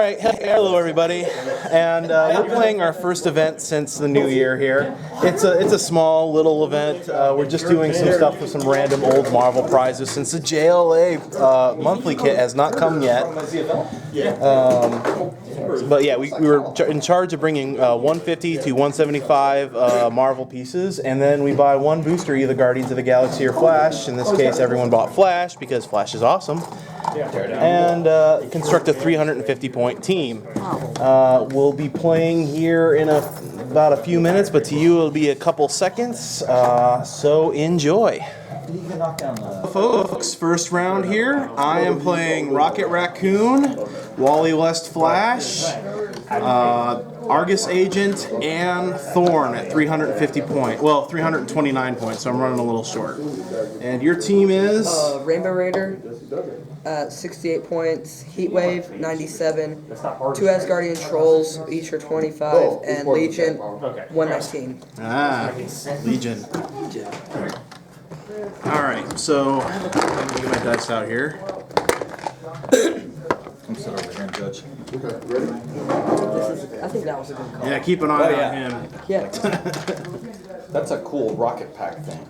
Alright, hello everybody, and we're playing our first event since the new year here. It's a small little event. We're just doing some stuff with some random old Marvel prizes since the JLA monthly kit has not come yet. But yeah, we were in charge of bringing 150 to 175 Marvel pieces, and then we buy one booster, either Guardians of the Galaxy or Flash. In this case, everyone bought Flash because Flash is awesome. And construct a 350-point team. We'll be playing here in about a few minutes, but to you it'll be a couple seconds, so enjoy. Folks, first round here, I am playing Rocket Raccoon, Wally West Flash, Argus Agent, and Thorn at 350 points. Well, 329 points, so I'm running a little short. And your team is? Rainbow Raider, 68 points, Heatwave, 97, 2 Asgardian Trolls, each are 25, and Legion, 119. Ah, Legion. Alright, so let me get my dice out here. I'm sit over here and judge. Okay, ready? I think that was a good call. Yeah, keep an eye on him. Yeah. That's a cool rocket pack thing.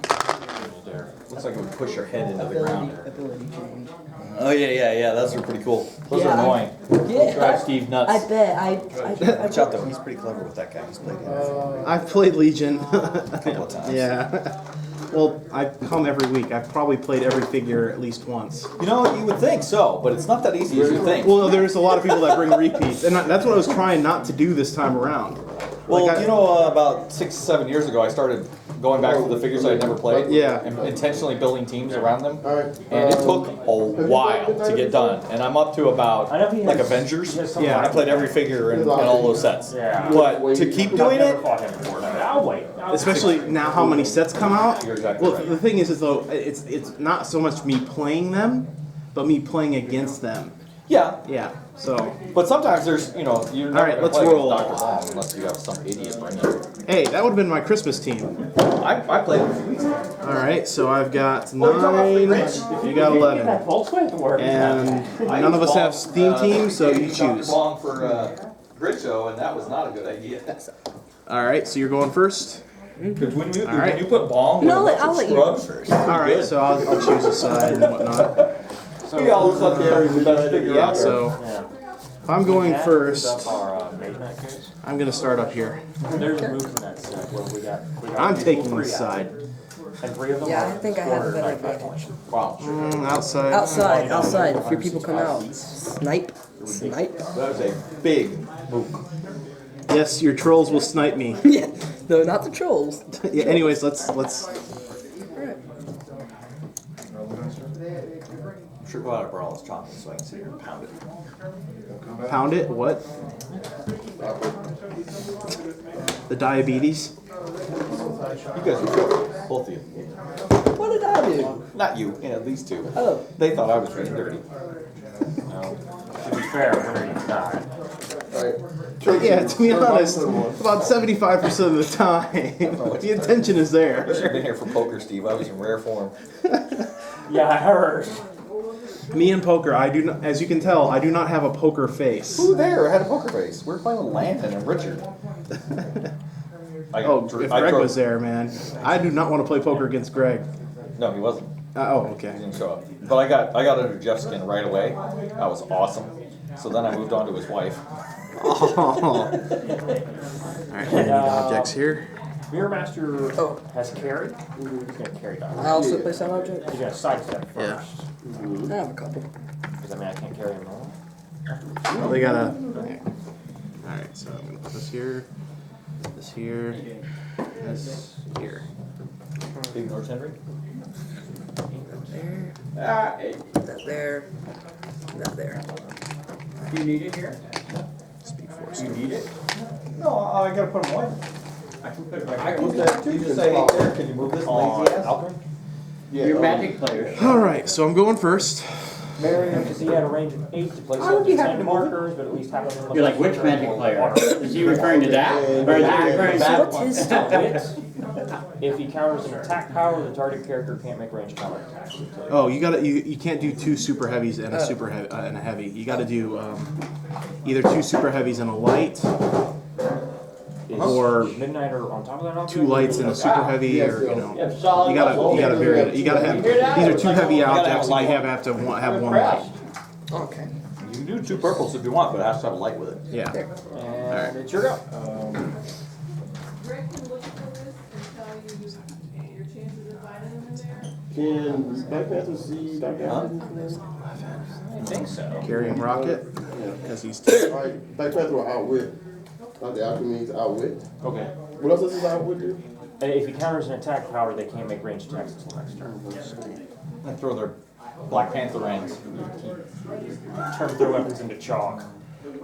Looks like it would push your head into the ground. Ability change. Oh yeah, those are pretty cool. Those Yeah, are annoying. Yeah, Drive Steve nuts. I bet. Watch out though, he's pretty clever with that guy. He's played him I've played Legion. a couple of times. Yeah. Well, I come every week. I've probably played every figure at least once. You know, you would think so, but it's not that easy as you think. Well, there's a lot of people that bring repeats, and that's what I was trying not to do this time around. Well, Like you know, about 6, 7 years ago, I started going back to the figures I had never played. Yeah. And intentionally building teams around them. Alright. And it took a while to get done. And I'm up to about, like Avengers. Yeah. I played every figure in all those sets. But to keep doing it, Especially now how many sets come out. You're exactly Well, right. the thing is though, it's not so much me playing them, but me playing against them. yeah. Yeah, so. But sometimes there's, you know, you're All right, never let's going to play roll. Dr. Wong unless you have some idiot bring it. Hey, that would have been my Christmas team. I played it. Alright, so I've got 9, you got 11. And none of us have theme teams, so you choose. Wong for Grid Show, and that was not a good idea. Alright, so you're going first? Because when you Alright. put Bong No, with a I'll bunch let of you. scrubs first. Alright, so I'll choose a side and whatnot. He all looks like he's the best figure Yeah, out there. so if I'm going first, I'm going to start up here. There's moves in that set where we got I'm taking this side. and 3 of them Yeah, are I think I have a better 495 advantage. points. Wow. Outside. Outside. If your people come out, snipe. That was a big move. Yes, your trolls will snipe me. Yeah. No, not the trolls. Yeah, anyways, let's. Alright. Sure go out and borrow this chocolate so I can sit here and pound it. Pound it. What? The diabetes. You guys are filthy. Both of you. What did I do? Not you, yeah, these two. Oh. They thought I was being dirty. No. To be fair, winner you die. Yeah, to be honest, about 75% of the time, the intention is I there. should have been here for poker, Steve. I was in rare form. Yeah, I heard. Me and poker, I do not, as you can tell, I do not have a poker face. Who there had a poker face? We were playing with Landon and Richard. Oh, if Greg was there, man, I do not want to play poker against Greg. No, he wasn't. Oh, He okay. didn't show up. But I got under Jeff's skin right away. That was awesome. So then I moved on to his wife. Oh. All right, I need objects here. Mirror Master Oh. has carry. He's gonna carry that. I also play some object. He's gonna sidestep Yeah. first. I have a couple. Because I mean I can't carry him all. Well, they gotta. All right, so I'm gonna put this here, this here, this here. Big North Henry. There. Ah, hey. That there. That there. You need it here? Speed force. You need it? No, I gotta put them away. I can put it back. I can move that. You just say, hey, there, can you move this lazy ass? Alchemy? You're magic player. All right, so I'm going first. Marriott, because he had a range of 8 to place I would be happy 10 to markers, but at least have You're like, which magic player? Is he referring to that? Or is he referring to What's his stuff? Wits. If he counters an attack power, the target character can't make range combat attacks. Oh, you can't do 2 super heavies and a super heavy and a heavy. You got to do either 2 super heavies and a light, or Midnighter on top of that. 2 lights and a super heavy, or you know, Yeah, solid. you gotta vary it. You gotta have these are 2 heavy objects, and you have to have 1 light. Okay. You can do 2 purples if you want, but it has to have a light with it. Yeah. And it's your go. Greg can look for this and tell you your chances of finding them in there. Can Black Panther see Black Panther? I think so. Carrying rocket, Yeah. because he's Alright, Black Panther will outwit. Not the alchemy means outwit. Okay. What else does his outwit do? If he counters an attack power, they can't make ranged attacks until next turn. And throw their Black Panther ends. Turn their weapons into chalk.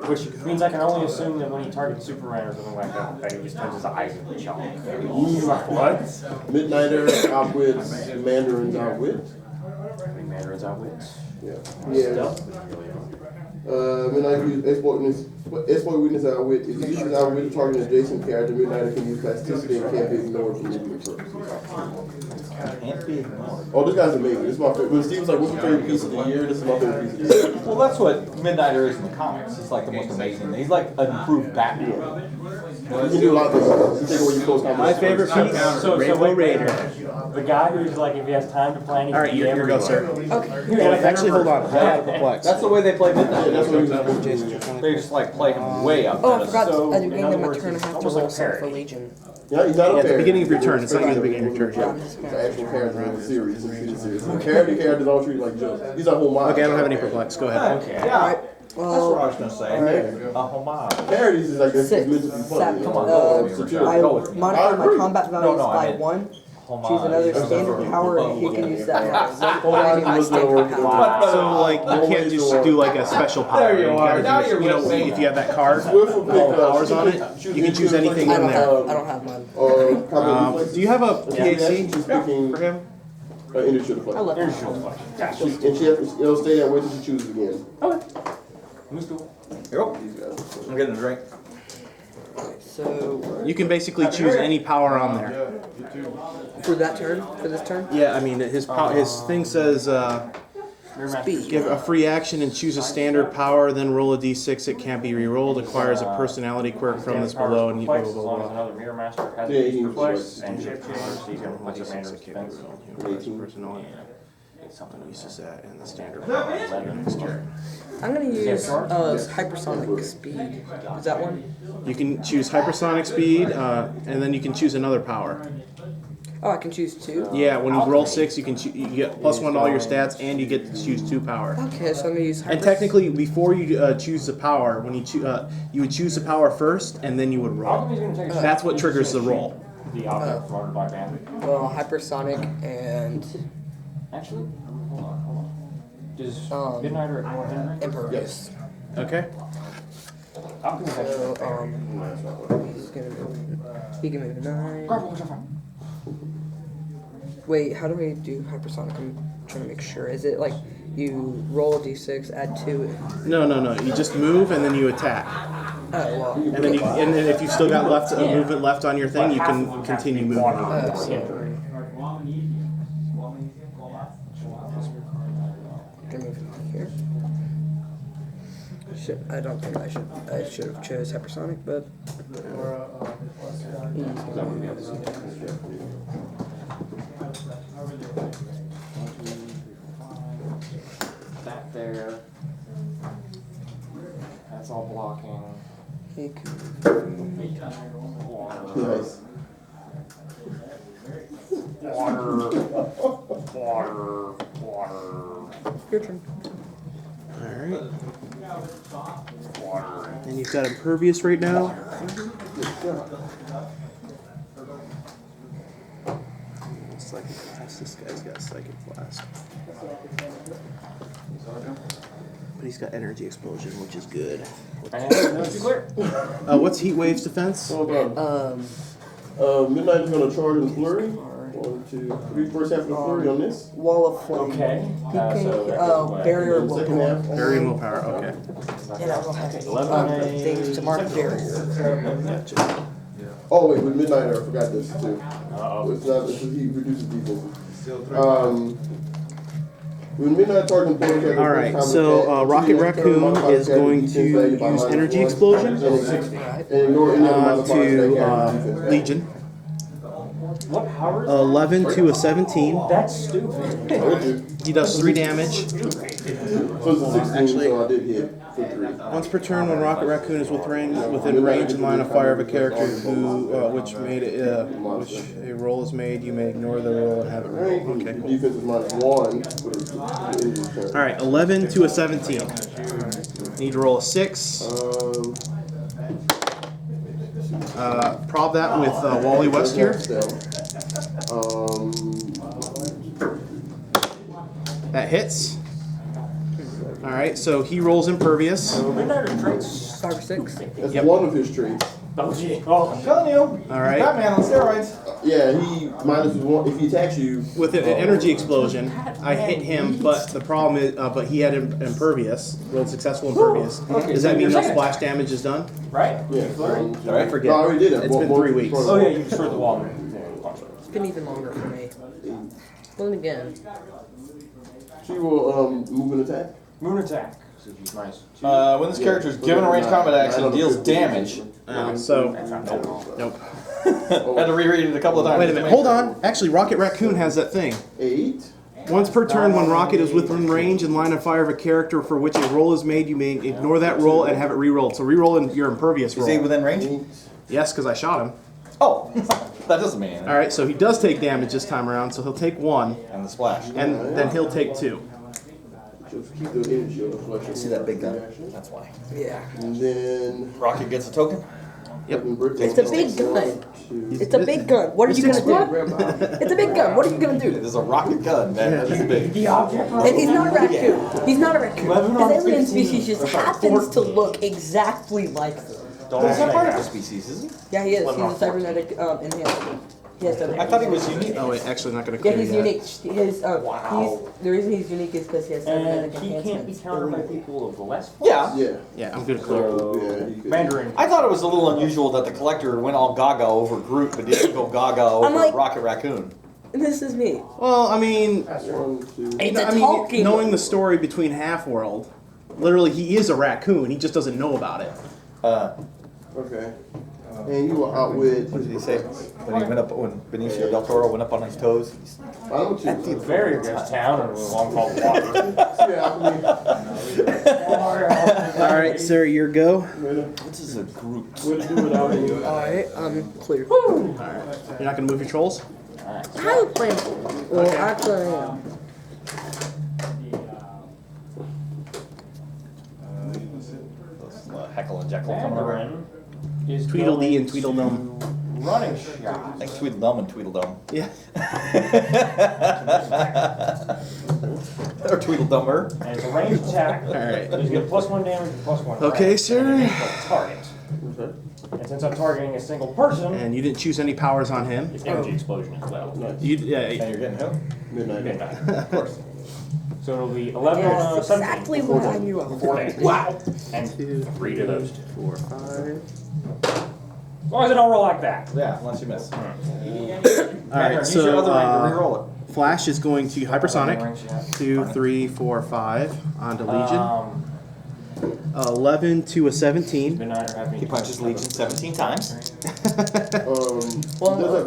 Which means I can only assume that when he targets Superman or something like that he just turns his eyes into chalk. What? Midnighter outwits Mandarin's outwit. Mandarin's outwits. Yeah. Yeah. Midnight use exploit weakness outwit. If you use outwit to target an adjacent character, Midnighter can use plasticity and can't be ignored for movement purposes. Can't be ignored. Oh, this guy's amazing. This is my favorite. When Steve was like, "What's your favorite piece of the year?" This is my favorite piece of the year. Well, that's what Midnighter is in the comics. He's like the most amazing. He's like an improved Batman. You can do a lot of things. You take away your close combat. my favorite piece. Rainbow Raider. The guy who's like, if he has time to plan, he All right, can be here you go, sir. Okay. Actually, hold on. I got perplexed. That's the way they play Midnighter. That's what he was. They just like play him way up. Oh, I forgot. So, At the in beginning other of my words, turn, I it's have to almost roll like something for parry. Legion. Yeah, he's not a At the parry. beginning of your turn. It's not at the beginning of your Yeah, turn. I'm just It's gonna. an actual character in the series. It's series. Parody characters all treated like jokes. These are homage. Okay, I don't have any perplexed. Go ahead. Okay. Yeah, Alright. that's what I Well, was gonna say. A homage. Parodies is like it's Six, meant to be funny. 7. Come on, go. I Go with me. modify my combat values No, I by meant 1. Homage. Choose another standard power, and he can use that. Homage My was the standard original. power. So like you can't just do like a special power. There you are. gotta Now do, you're you know, with me. if you have that card, Swift will pick powers on it, you can choose anything I in don't there. have. I don't have mine. Combat reflexes. Do you have a She's PhD picking for him? Energy shield I deflection. left There's mine. your flesh. And she it'll stay that way till she chooses again. Who's cool? Here, go. These guys. I'm getting a drink. So You can basically choose any power on there. for that turn, for this turn, Yeah, I mean his thing says Mirror Master. speed. give a free action and choose a standard power, then roll a d6. It can't be re-rolled. Acquires a personality quirk from this below, and you blah As blah long as blah. another Mirror Master has Yeah, a he reflex can and shape change, so you can replace a D6, Mandarin's it can't be defense. re-rolled. He acquires a personality. Something Uses that in the standard power. 11 next turn. I'm gonna use hypersonic speed. Is that one? You can choose hypersonic speed, and then you can choose another power. Oh, I can choose 2. Yeah, when you roll 6, you can you get +1 to all your stats, and you get to choose 2 power. Okay, so I'm gonna use. And technically, before you choose the power, when you would choose the power first, and then you would roll. Alchemy's gonna take That's what triggers the roll. the object from Black Panther. Well, hypersonic and Actually, hold on. Does Emperor. Midnighter ignore Henry? Yes. Okay. Alchemy's actually So fair. he's gonna move. He can move 9. Wait, how do we do hypersonic? I'm trying to make sure. Is it like you roll a d6, add 2? No. You just move, and then you attack. Oh well. And then if you've still got movement left on your thing, you can continue moving. Can move here. I don't think I should have chose hypersonic, but That there. That's all blocking. he could. Water. Nice. Water. Your turn. All right. And you've got impervious right now. Psychic blast. This guy's got psychic blast. But he's got energy explosion, which is good. And it's clear. What's Heat Wave's defense? Hold on. Midnight is gonna charge and flurry. 1, 2, 3. First half of the flurry on this. Wall of flame. Okay. He can. So that goes away. Barrier And will second half. Very willpower. Okay. And I will have 11 things to mark barrier. Oh wait, with Midnighter, I forgot this too. Uh-oh. It's not. He reduces defense. When Midnight targeting board character. All right, so Rocket Raccoon is going to use Energy Explosion Right. And ignore any other modifiers that to carry defense. Legion. What power is 11 to a 17. That's stupid. Told you. He does 3 damage. So it's a 16, Actually- so I did hit for 3. Once per turn, when Rocket Raccoon is within range and line of fire of a character who which a roll is made, you may ignore the roll and have it Alright, roll. Okay, cool. defense is -1 for the injury turn. All right, 11 to a 17. Need to roll a 6. Prob that with Wally West here. That hits. All right, so he rolls impervious. Midnighter traits. 5 or 6. That's Yep. one of his traits. Oh, gee. Oh, I'm telling you. All right. Batman on steroids. Yeah, he -1 if he attacks you. With an energy explosion, I hit him, but the problem is, but he had impervious, rolled successful impervious. Okay, Does so that mean you're no saying- splash damage is done? right? Yeah. I forget. No, I already did it. It's been 3 weeks. Oh, yeah, you destroyed the wall. It's been even longer for me. Well, then again. She will move and attack. Moon attack. Nice. When this character is given a ranged combat action, deals damage. So, nope. Had to reread it a couple of times. Wait a minute, hold on. Actually, Rocket Raccoon has that thing. 8. Once per turn, when Rocket is within range and line of fire of a character for which a roll is made, you may ignore that roll and have it re-rolled. So re-roll in your impervious Is he roll. within range? Yes, because I shot him. Oh, that doesn't mean anything. All right, so he does take damage this time around, so he'll take 1, And the splash. and then he'll take 2. Just keep the energy shield of flesh. See that big gun? That's why. Yeah. And then. Rocket gets a token. Yep. It's a big gun. It's a big gun. What are you gonna do? It's a big gun. What are you gonna do? There's a rocket gun, man. That's big. The object. And he's not a raccoon. He's not a raccoon. 11 on His alien 15. species just happens to look exactly like them. He's not part of the species, is he? Yeah, he is. He's a cybernetic enhancer. He has I thought he was unique. Oh wait, actually not going to Yeah, clear he's yet. unique. His Wow. the reason he's unique is because he has cybernetic And he can't be enhancements. countered by people of less. Yeah. Yeah. Yeah, I'm going to clear. Yeah, he could. Mandarin. I thought it was a little unusual that the collector went all gaga over Groot, but didn't go gaga over like- Rocket Raccoon. This is me. Well, I mean, 1, 2. It's a I mean, talking. knowing the story between Half-World, literally he is a raccoon, he just doesn't know about it. Okay. And you are outwit. What did he say? When he went up, when Benicio del Toro went up on his toes? Final 2. Very against town and with a long called water. Yeah, All right, sir, your go. This is a Groot. Alright, clear. You're not going to move your trolls? I have a plan. Well, actually, I am. Heckle and Jekyll coming around. Mandarin is Tweedledee going and Tweedledum. to Running shot. Like Tweedledum and Tweedledum. Yeah. Or Tweedledummer. And it's a ranged attack. All right. So he's got +1 damage and +1. Okay, range. sir. And it's a target. And since I'm targeting a single person, And you didn't choose any powers on him. it's energy explosion as well. Yeah, And you're getting him? Midnight. Midnight, of course. So it'll be 11 on a Yes, 17. exactly what I knew of. 4 damage. Wow. And 3 to those two. 4, 5. As long as I don't roll like that. Yeah, unless you miss. All Mandarin, right, use your so other ring to reroll it. Flash is going to hypersonic. Range, yeah. 2, 3, 4, 5 onto Legion. 11 to a 17. Midnight or having He punches Legion 17 times. Does have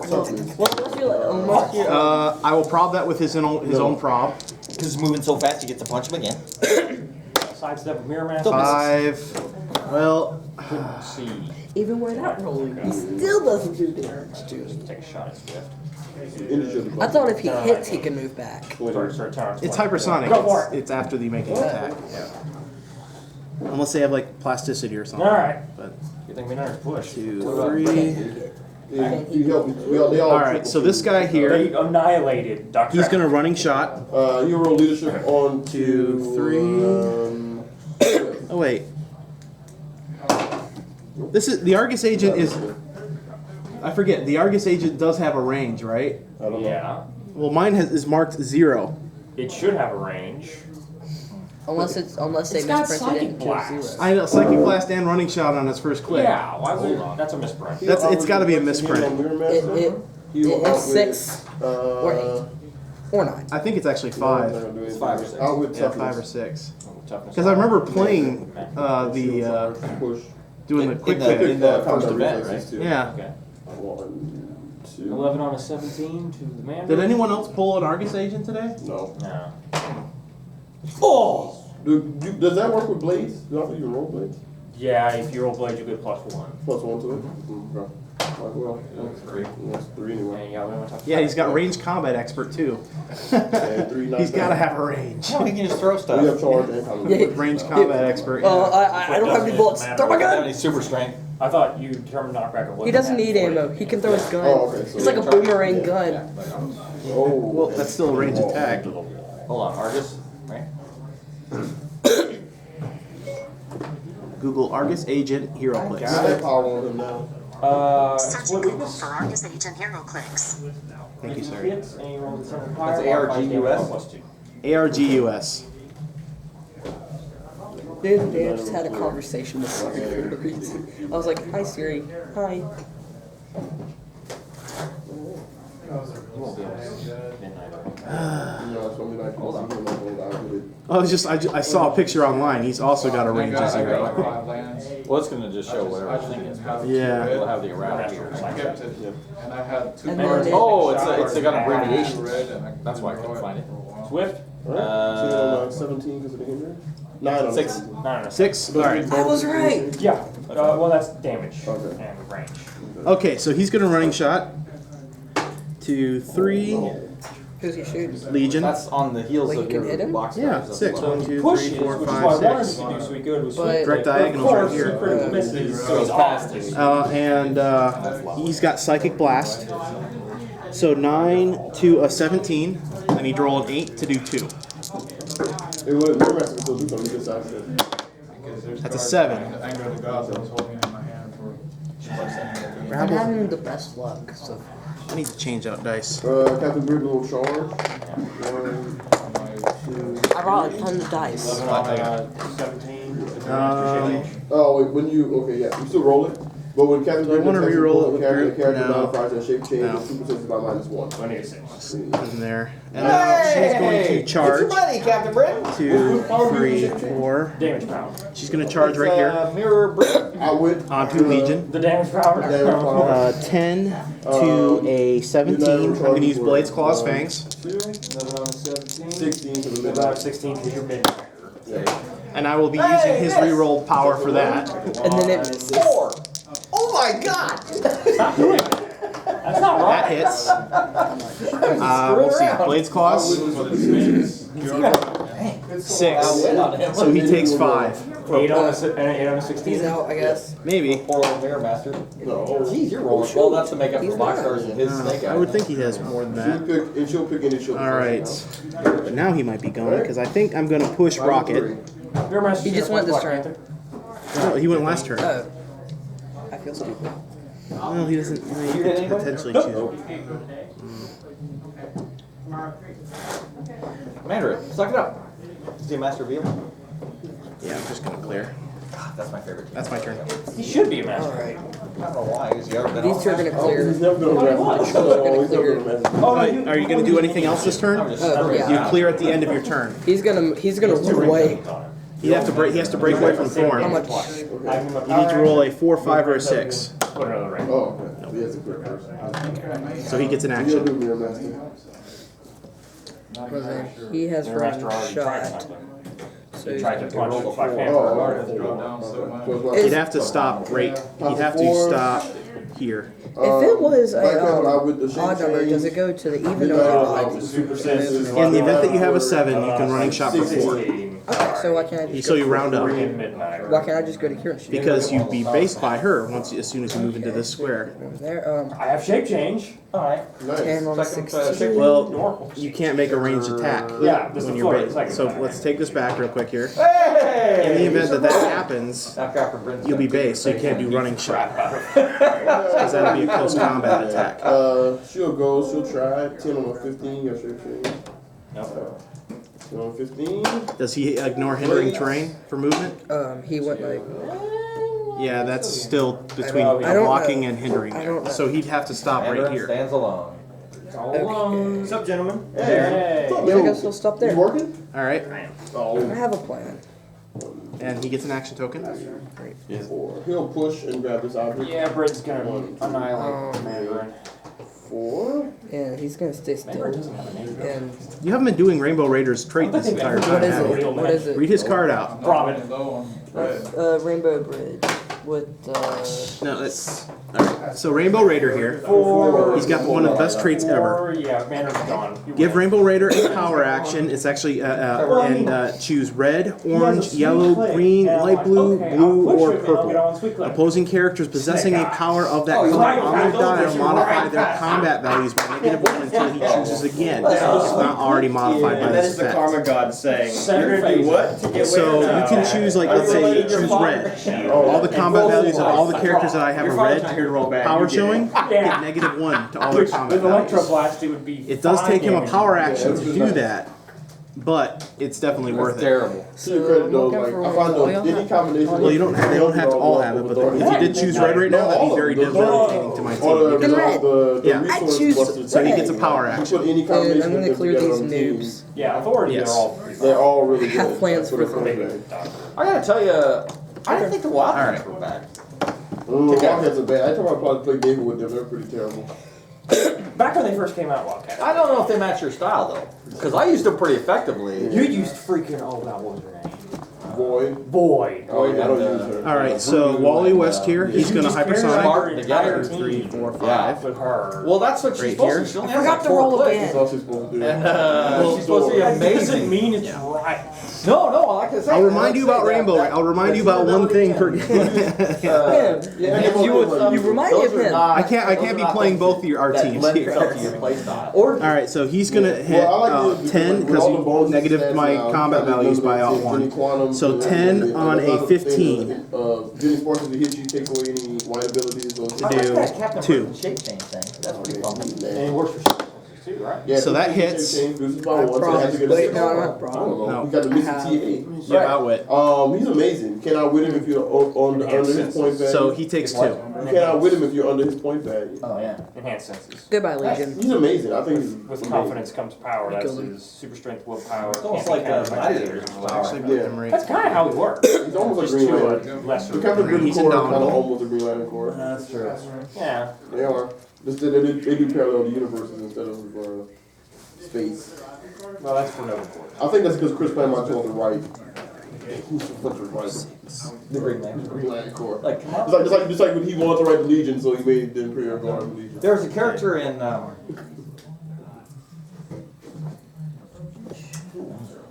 toughness. Unless you're, I will prob that with his own prob. Because he's moving so fast, you get to punch him again. sidestep with mirror match. 5. Well, Couldn't see. even without rolling, he still doesn't do damage to me. Take a shot at Swift. I thought if he hits, he can move back. Start tower. it's hypersonic. Go for it. It's after the making attack. Yeah. Unless they have like plasticity or something. All right. But You think Midnighter's push? 2, 3. Yeah, you help me. They all All right, so this guy here, They annihilated Dr. he's gonna running shot. You roll leadership on 2, 3. Oh wait. This is the Argus agent is. I forget. The Argus agent does have a range, right? I don't know. Yeah. Well, mine is marked 0. It should have a range. Unless they It's got misprinted it psychic into a blast. 0. I know, Psychic Blast and Running Shot on his first click. Yeah, why would that's a misprint. It's gotta be a misprint. It's 6 or 8 or 9. I think it's actually 5. It's 5 or 6. I would Yeah, 5 or 6. Toughness. Because I remember playing push. doing the quick in the- pick. in the first event, right? Yeah. Okay. 1, 2. 11 on a 17 to the man. Did anyone else pull an Argus agent today? No. No. Oh! Does that work with blades? Do I think you can roll blades? Yeah, if you roll blade, you get +1. +1 to it? Okay. Well, that's 3. That's 3 anyway. And yeah, we want to talk. Yeah, he's got Range Combat Expert too. And 3 He's gotta have a range. No, he can just throw stuff. We have charge and combat. Yeah. Range Combat Expert. Oh, Yeah. I don't have any bullets. Throw my I don't have gun! any super strength. I thought you determined knockback of He doesn't need ammo. He can throw his gun. Oh, okay. So It's like a boomerang gun. Oh. Well, that's still a range attack. Hold on, Argus, right? Google Argus Agent Heroclix. Got that power on him now. Split Searching Google weakness. for Argus Agent Heroclix. Thank you, sir. Hits, and you roll the center fire. That's ARGUS? +2. ARGUS. The other day I just had a conversation with Siri for no reason. I was like, hi Siri. Hi. You won't be able to see midnight. You know, it's only like, hold on. I saw a picture online. He's also got a range of 0. Well, it's gonna just show whatever the thing is. Yeah. We'll have the errata here. And I had 2 And then cards. it- Oh, it's got abbreviations. Red and I- That's why I couldn't find it. Swift. 17 because of the hinder? 9 on 6. 9 on a 6? Alright. I was right. Yeah. Well, that's damage Okay. and range. Okay, so he's gonna Running Shot to 3 Who's he shooting? Legion. That's on the heels Like you of can your hit him? box Yeah, cards. 6. 1, 2, Pushes, 3, 4, which is why I 5, wanted 6. him to do so he could. Was But- sweep. Direct Of diagonals course, right here. he critical misses, so he's fast. off. And he's got Psychic Blast. So 9 to a 17. And he'd roll an 8 to do 2. It would remember to do something this side. Because there's That's a cards- 7. Anger of the Gods, I was holding it in my hand for. I'm having the best luck. So I need to change out dice. Captain Grid will charge. 1, 2. I brought a ton of dice. 17. Oh, wait, when you, okay, yeah, you still roll it. But when Captain Do I Grid wanna attacks re-roll the it with character, group? character No. modifies and shape change, No. and super senses by -1. So I need a 6. In there. And now she's going to charge Captain Britain. 2, 3, 4. Damage power. She's going to charge right here Mirror Britain. I would. onto Legion. The damage power. Damage power. 10 to a 17. I'm going to use Blade's Claws Fangs. 11 on a 17. 16 to the 11 on a midnight. 16 because you're mid. Yeah. And I will be using his reroll power for that. And then it misses. 4. Oh my God! Stop doing it. That's not That right. hits. We'll see. Blade's Claws. 6. So he takes 5. 8 on a 16. He's out, I guess. Maybe. Poor old Mirror Master. No. Jeez, you're rolling. Well, that's to make up for box cards and his snake I would think he has more than She'll that. pick, and she'll pick any she'll All right. But now he might be going because I think I'm going to push Rocket. Your master He just went this turn. No, he went last turn. Oh. I feel stupid. Well, he doesn't. He could potentially choose. Commander, suck it up. See a Master Reveal? Yeah, I'm just going to clear. God, that's my favorite. That's my turn. He should be a master. Alright. I don't know why. Has he ever been These on? two are gonna clear. He's never gonna rest. He's never gonna rest. Oh, no, you. Are you going to do anything else this turn? Oh, You yeah. clear at the end of your turn. He's gonna run away. He has to break. He has to break away from Thorn. How much? You need to roll a 4, 5, or a 6. Put another ring. Oh, okay. He has a quick first. So he gets an He'll action. do Mirror Master. He has Your master run already tried shot. something. So He tried to punch roll a 5 4. hand Oh, for a alright. guard. Down so much. He'd have to stop right. He'd have to stop here. if it was Like that, I a would the shape odd number, change. does it go to the even or No, the the odd? super senses. In the event that you have a 7, you can running shot for 4. 16. Okay, so why can't I just So go you round up. In midnight. Why can't I just go to here and shoot? Because you'd be based by her once as soon as you move into this square. There, I have shape change. Alright. 10 on Second, 16. Well, Normal. you can't make a ranged attack Yeah, this when is you're the based. second So time. let's take this back real quick here. Hey! In the event that that happens, After Britain's you'll be gonna based, so you can't do running shot. Crap. Because that'll be a close combat attack. She'll go, she'll try. 10 on a 15, your shape change. Nope. On 15. Does he ignore hindering terrain for movement? He went like. Yeah, that's still between I don't blocking know. and hindering I there. don't know. So he'd have to stop right Mandarin here. stands alone. All alone. What's up, gentlemen? Hey. I guess we'll stop You there. working? All right, I Oh. have a plan. and he gets an action token. 4. He'll push and grab this object. Yeah, Brett's gonna annihilate Mandarin. 4. And he's gonna stay still. Mandarin doesn't have a name. And You haven't been doing Rainbow Raider's trait this entire what time, is have you? it? What is it? Read his card out. Providence. Rainbow Bridge with No, it's all right. So Rainbow Raider here. He's got one of the best traits ever. Yeah, Mandarin's gone. You Give win. Rainbow Raider a power action. It's actually choose red, orange, yellow, green, light blue, blue, or purple. Opposing characters possessing a power of that color on their dial modify their combat values by -1 until he chooses again. If not already modified by And that this is the effect. karma god saying, you're gonna do what to get So away you can choose, like, let's say, choose red. All the combat values of all the characters that I have Your a father's red not here to roll back. power You get it. showing, Yeah. get -1 to all their Which combat with values. Electroblast, it would be. It does 5 take him a damage. power action to Yeah, do that, but it's definitely worth it. Terrible. To your credit, though, looking like, for I find one. though, any combination. Well, you don't have, they don't have to all have it, but if you did choose red right now, that'd be very debilitating to my team. Because, red. Yeah. I choose so he gets a power You action. put any and combination I'm gonna of them clear together these on the team, noobs. Yeah, authority, Yes. they're all pretty They're all really good. Have plans That's for what the it's gonna be. I gotta tell you, I didn't think the Wildcats were back. Wildcats are bad. I told my probably play David with them. They're pretty terrible. Back when they first came out, Wildcat. I don't know if they match your style though, because I used them pretty effectively. You used freaking, oh god, what was her name? Boy. Boyd. Oh, yeah, I don't use her. All right, so Wally West here, he's going to Smart hypersonic. together. 2, 3, 4, 5. Yeah. With her. Well, that's what she's Right supposed here? to. She only I has forgot like to 4 roll clicks. again. That's all she's supposed to do. And Well, she's supposed to be that doesn't amazing. mean it's right. No, like I said. I'll remind you about Rainbow. I'll remind you about one thing per game. You remind me of him. I can't be playing both of our that teams lend here. itself to your play style. Or All right, so he's gonna hit Well, I like this 10 with all the because bonuses negative stats my now, combat kinda values by eliminates out any 1. quantum So and 10 everything. on There's a other things 15. that, Getting forces to hit you, take away any white abilities. Those To I like do that Captain 2. Britain shape change thing. That's pretty fun. And it works for shit too, right? Yeah, So that shape hits. change, this is by one, so they have to get a Wait, six. no, I not don't wrong. know. No. We got the I Missy have- T8. Yeah, outwit. He's amazing. You can't outwit him if you're under his point value. So he takes 2. You can't outwit him if you're under his point value. Oh yeah. Enhanced senses. Goodbye, Legion. He's amazing. I think he's With amazing. confidence comes power. That's Good. his super strength, willpower. It's almost can't be like countered by gladiators. others. Actually, put him right. That's kind of how he works. He's almost Just a Green to Lantern. a lesser. The Captain Britain He's Corps is kind of indomitable. almost a Green Lantern Corps. That's true. Yeah. They are. They do parallel the universes instead of space. Well, that's for Nova Corps. I think that's because Chris Claremont wanted to write. The Green Lantern. Green Lantern Corps. Like, come on. Just like when he wanted to write the Legion, so he made the Imperial Guard the Legion. There's a character in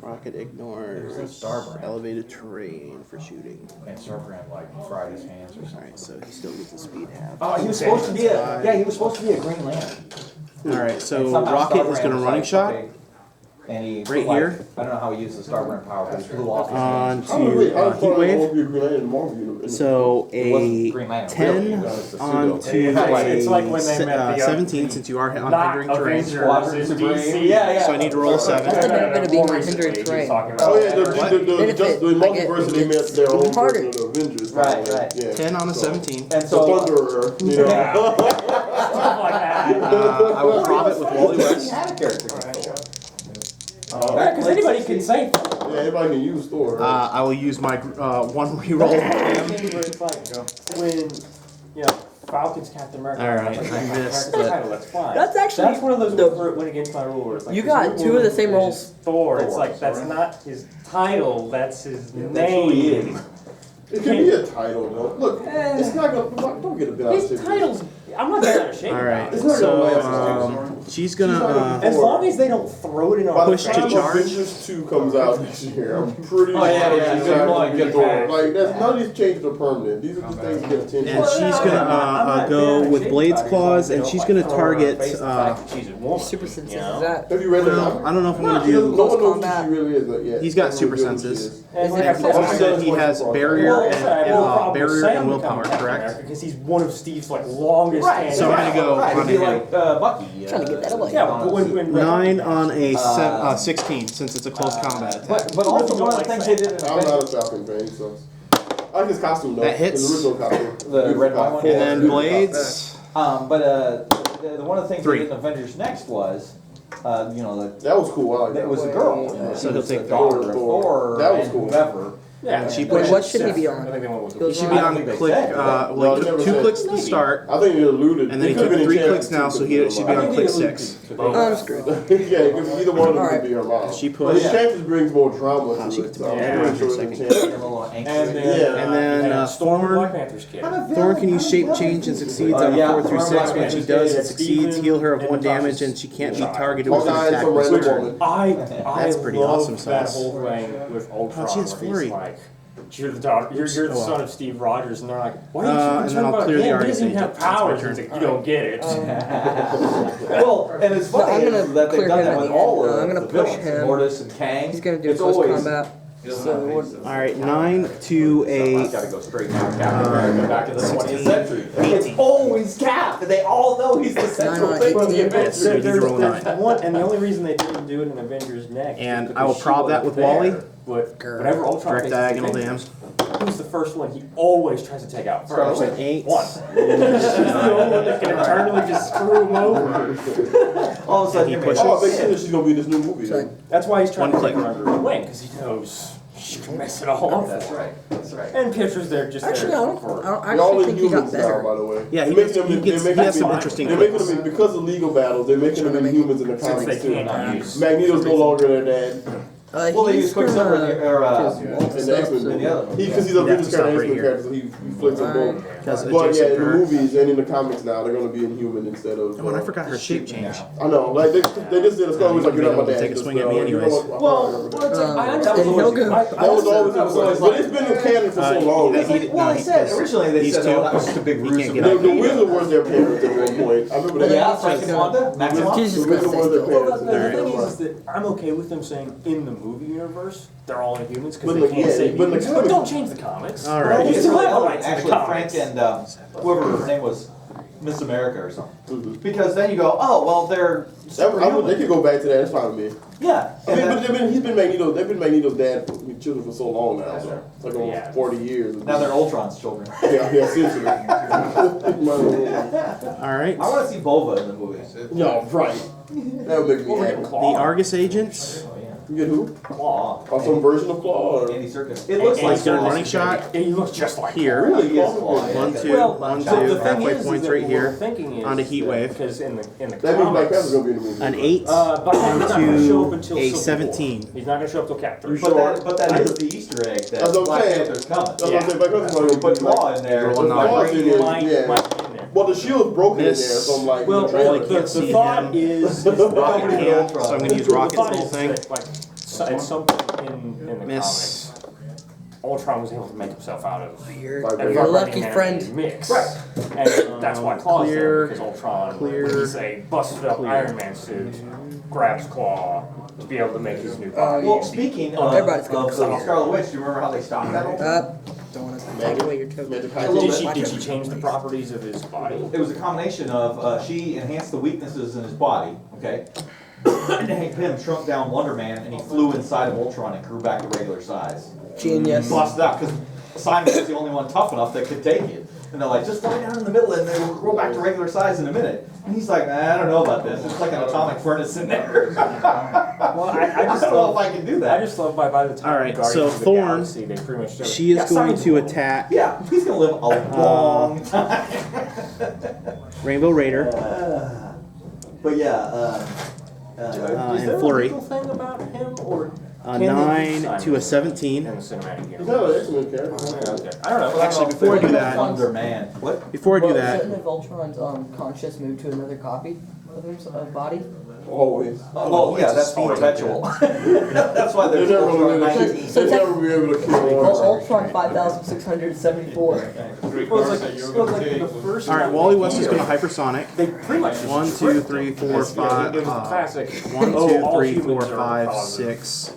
Rocket ignores Starbrand. elevated terrain for shooting. and Starbrand like fried his hands or All something. right, so he still gets a speed half. Oh, he was supposed to be he was supposed to be a Green Lantern. All right, And so somehow Rocket is Starbrand going to was running like, shot okay, and he Right like, here. I don't know how he used the Starbrand power, but he blew off his on hands. to heat wave. Wave. So It wasn't a Green Lantern, 10 really, it was the on pseudo. to It's like when they met the 17 since you are on not hindering terrain. Avengers in DC. Yeah. So I need to roll a 7. That's the name gonna be More my recently, hindering he was terrain. talking about Oh yeah, What? the Benefit, I get- multiverse they met it's their own even harder. version of the Avengers. Right. Yeah. 10 on a 17. And So so Thunderer, you know. Yeah. Stuff like that. I will prop it with Wally he West. had a character control. Because anybody can say. Yeah, everybody can use Thor. I will use my 1 reroll. When you know Falcon's Captain America. All right, like, I Captain missed America's it. title, that's fine. That's actually that's one of those the- where it went against my rule. Where it's like You his got new two of the one same is rolls. Thor. It's Thor, like that's right. not his title. That's his name. That's who he is. It could be a title though. Look, it's not gonna. Don't get a bit out of His shape. titles. I'm not that out of shape. All right, It's not so gonna she's gonna As long as they don't throw it in By our the Push to time charge. Avengers 2 comes out next year, I'm pretty Oh, yeah, yeah, she's yeah, not yeah, gonna yeah, get Thor. yeah. Like that's none of these changes are permanent. These are just things that get attention. and she's gonna go with Blade's Claws, and she's gonna target. She's a woman. Super senses you know? is that? Have you read it? Well, I don't know if I'm gonna No do. one knows who combat. she really is. But yeah, He's got no one super knows who she senses. is. And like I And said, he said he has barrier Well, and I have no problem with barrier Sam and willpower, becoming Captain correct? America, because he's one of Steve's like longest Right. standing. So I'm gonna go Right, on it'd be him. like Bucky. Trying to get Take that away. Yeah, but when 9 on a 16, since it's a close combat attack. But also one of the things they did in I'm not Avengers, a Falcon fan, so. I like his costume though. That hits. His original costume. The red white one. And then blades. the one of the things they 3. did in Avengers Next was, you know, That was cool. I like that. it was a girl. So She he'll was take the the daughter of Thor. Thor That was and cool. whoever. yeah, And she Wait, pushes. what should he be I on? think they went with He should be I don't on think they click. said. Well, No, he they took never 2 said. clicks to start, I think he alluded. and then he could've took been 3 enchanted clicks now, too, so he should be I on think click they alluded 6. to both. I'm screwed. Yeah, because either one of them Alright. could be her mom. She But pushed. Enchantress brings more drama to she it. could So take I'm it pretty down sure for a it's second. Enchantress. A little And anxious. then, And then Storm, Thorn. Black Panther's kid. Thorn can use shape change and succeeds on a yeah, 4 through Thorn 6. Black When she Panther's does, kid, it succeeds. Steven, Heal her of and 1 damage, Natasha's and she can't be child. targeted with an Hawkeye and attack. some with random turn. woman. That's pretty love awesome that sauce. whole thing with Ultron, she has where he's flurry. like, you're the daughter, you're the Oh, son of Steve Rogers, and they're like, why are you and then concerned I'll about clear the him? He Argus doesn't have agent. It's my powers. turn. He's like, you don't get it. Well, and it's No, funny I'm gonna is that they've clear done him that at with the all end. of I'm gonna the push villains, him. Mortis and Kang. He's gonna do It's close always, combat. So what? Alright, 9 to Somebody's a. gotta go straight now, Captain America back in the 20th century. It's always Cap, and they all know he's the central 9 on thing of 18. the Avengers. So you need to roll a 9. One, and the only reason they didn't do it in Avengers Next, And is I will because prob she that wasn't with Wally. there. But whenever Ultron Direct faces diagonal Avengers, dam. who's the first one he always tries to take out first? An 8. One. She's the only one that can eternally just screw him over. All of a sudden, He he pushes. Oh, it makes sense that she's gonna be in this new movie. Sorry. That's why he's trying One to take click. her under her wing, because he knows she can mess it all up. That's right. That's right. And Pietro's there just Actually, I there don't for. They're all actually think he got Inhumans now, better. by the way. Yeah, he They're gets, making them- he gets, they're he has making some them- interesting They're making clicks. them, because of legal battles, they're making them Inhumans in the Since they comics too. can't use. Magneto's no longer their dad. Well, they use Quicksilver in the- or, In the X-Men in the other one. because he's a You'd have Avengers to stop character, right X-Men here. character, so he flicks them both. Because But yeah, adjacent in the her. movies and in the comics now, they're gonna be Inhuman instead of. Oh, and I forgot her shape change. I know, like they just did a Star Wars like you're not my dad. Take a just, swing at me you know anyways. what, Well, it's like, I understand. and he'll go. that was always, but it's been in canon for so long. he- The Well, they said, does- originally they these said, two, oh, that was just a big he ruse. can't of get the out. Navy. Wizard was their parents at one point. I remember that. Yeah, Frank and Wanda, Maximoff. Jesus The Wizard was their Christ. Well, parents. the thing is that I'm okay with them saying in the movie universe they're all Inhumans But because they look, can't yeah, say but in the mutants, but comics- don't change the comics. All right. You It's still really have the elegant, rights to the actually, comics. Frank and whoever her name was, Miss America or something. Mhm. Because then you go, oh, well, they're They could go back to that. That's fine with me. yeah. I mean, but he's been Magneto. They've been Magneto's dad with children for so long now. So it's like almost Yeah. 40 years. Now they're Ultron's children. Yeah, essentially. Alright. I want to see Bova in the movie. No, right. That would make me happy. The Argus agents. You get who? Claw. Or some version of Claw? Or? Andy Serkis. It looks And like he's got a Claw. running shot And he looks just like here. Really, he is Claw. yeah, 1, okay. 2, Well, 1, the 2. thing Halfway is points that right what here. we're thinking is On a heat that- wave. because in the That means Black comics, Panther's gonna be in the movie. An 8 Black Panther's not going to show up until to a Civil 17. War. He's not going to show up till Cap 3. But that is the Easter egg that That's what I'm Black saying. Panther's coming. That's what I'm saying. Black Panther's probably We put gonna be Claw in there. Roll a with nine. Black Claw's in Panther. there. might Yeah. be in there. Well, the shield's broken in there, This- so I'm like, Well, the trailer. the see thought him. is Rocket can't, so I'm going to use rockets the thought whole is thing. that, like, at some point in the Miss. comics, Ultron was able to make himself out of You're You're a lucky friend. mix. Right. And that's why Claw's Clear, there, because Ultron, clear, when he's a busted up clear. Iron Man suit, grabs Claw to be able to make his new body. Well, speaking of Everybody's gonna go. Scarlet Witch, do you remember how they stopped that? Don't want to take away your token. Magic A little High bit. Did she change the properties of his body? It was a combination of she enhanced the weaknesses in his body, okay? And Hank Pym shrunk down Wonder Man and he flew inside of Ultron and grew back to regular size. Genius. Busted out because Simon was the only one tough enough that could take it. And they're like, just lie down in the middle and they will grow back to regular size in a minute. And he's like, I don't know about this. It's like an atomic furnace in there. Well, I just don't know love, if I can do I that. just love by the time Alright, Guardians so of the Thorn, Galaxy, they pretty much showed- She is Yeah, going Simon's to cool. attack Yeah, he's gonna live a long time. Rainbow Raider. But yeah, Is and there Flurry. a legal thing about him, or A can they 9 sign to a him 17. in the cinematic He's universe? not an X-Men character. Yeah, okay. I don't know. Well, actually, before I do that, Wonder Man. What? before I do Well, that, shouldn't if Ultron's conscious move to another copy of his body? Always. Oh, yeah, that's perpetual. That's why They're there's never gonna Ultron be able to 19. kill. They'll never be able to kill Well, Ultron. Ultron 5674. Well, it's like the first. alright, Wally West is going to hypersonic. They pretty much 1, 2, 3, 4, 5. It was a classic. 1, 2, Oh, all 3, humans 4, are 5, positive. 6.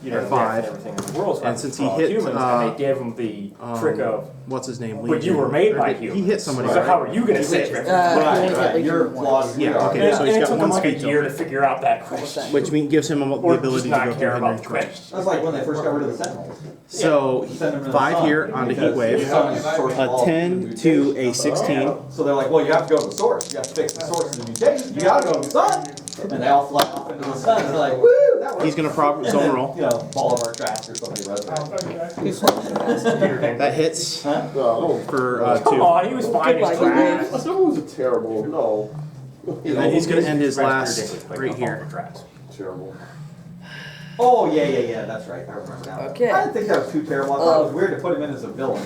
you know, Or death 5. and everything in the world. And since he for all hit, humans, and they gave him the trick of, what's his name? but you were made by He humans. hit somebody. So right? how are you gonna say it? Right, you're flawed. Yeah, okay. And, So and he's it got took him one like a speed year to tilt, figure out that question. which gives him the Or just ability to not go care through about Henry the Trench. question. That's like when they first got rid of the Sentinels. So Send them to the 5 sun, here onto because Heat Wave, the sun is the source of a all 10 to a mutation. 16. So they're like, well, you have to go to the source. You have to fix the source of the mutation. You gotta go to the sun. And they all fly off into the sun. And they're like, woo, that works. He's gonna prop zone roll. You know, ball of our trash or something. That hits No. for Come 2. on, he was fine as trash. That was a terrible. No. And then he's gonna end his Rest last of your day with right playing here. trash. Terrible. Oh, yeah, that's right. I remember now. Okay. I didn't think that was too terrible. I thought it was weird to put him in as a villain.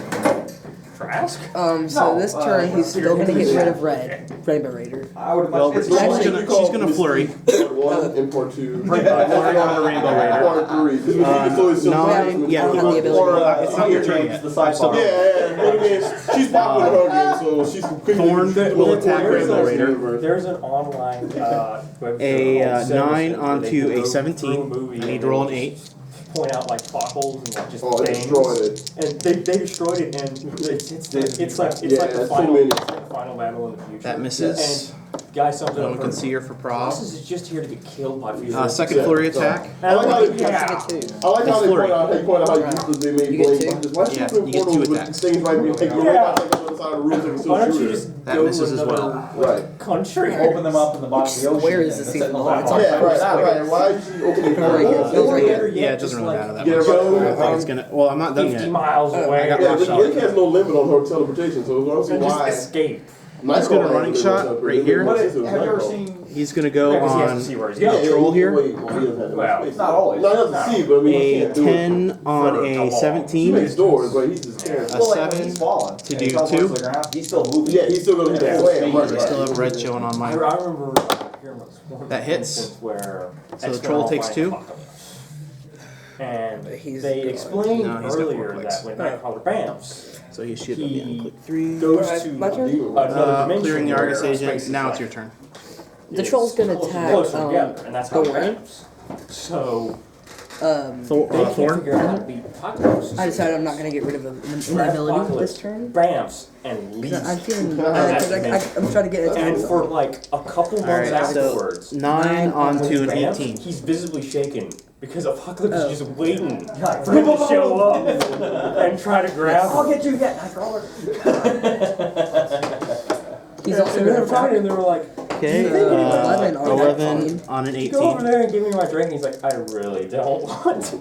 Trask? So No, this turn he's still gonna get rid of red. Rainbow Raider. I would Well, imagine. she's actually- gonna flurry. Part 1 and part 2. Flurry on the Rainbow Raider. Part 3. This was always so 9, yeah, he have will. the ability. It's not your turn yet. The sidebar. Yeah, but again, she's popular in her game, so she's quickly. Thorn will attack Rainbow Raider. There's an online web A show called 9 Seven, where they onto go a through 17. a movie I need and to roll they an 8. point out like plot holes and like just Oh, it things. destroyed it. And they destroyed it, and it's like Yeah, like the that's so final, many. it's like the final battle in the future. That misses. And guy sums it No up. one can see her for prob. Bosses is just here to get killed by future. Second flurry attack. I like how they, Yeah. I like how It's they flurry. point out how useless they made You get Blade. two? Why Yeah, should you get 2 with attacks. things right behind you? Yeah. Right on the other side of the room so you can still Why don't shoot you her. just That go misses to as another well. Right. country? Open them up in the bottom of the ocean. Where is and this the even Sentinels going? are It's on Yeah, fire. right. Why is she opening Right here. her? Feels right here. Yeah, it doesn't really matter that Get much. her I go. think it's gonna. Well, I'm not done 50 yet. miles away. I got Yeah, rock this shot. Blade has no limit on her teleportation, so I don't see And just why. escape. He's gonna running shot right here. What have you ever seen? He's gonna go Yeah, 'cause he has to on see where he's Yeah, going. Control here. Wait, well, he doesn't have Well, space. It's not always. No, he doesn't see, but I mean, he a can't do it. 10 on For a how long? He 17. makes doors, but he's just can't. A Well, like when 7 he's falling, to and do he teleports 2. to the ground, he's still moving. Yeah, he's still gonna hit that slam. Right, I still have a red showing on I mine. remember hearing one That hits. instance where So the X-Men troll all takes fight 2. Apocalypse. And He's they gone. explained No, he's got earlier Heroclix. that when Nightcrawler bamfs, So he should He be on click 3. goes Alright, to my turn? another dimension. Clearing the where Argus space agent. is Now like- it's your turn. The troll's gonna closer attack, together, and that's how it Thorn. bamfs. So Thor, they can't Thorn. figure out how to beat Apocalypse. I decided I'm not gonna get rid of an inability this turn. Bamfs and leaves. I'm feeling, I'm trying to get it. And for like a couple months Alright, so afterwards, 9 onto an when he bamfs, 18. he's visibly shaken because Apocalypse is just waiting for him to show up and try to grab him. I'll get you yet, Nightcrawler. He's also And they gonna were talking attack. and they were like, Okay. 11 on 11 on an go over 18. there and give me my drink. And he's like, I really don't want to.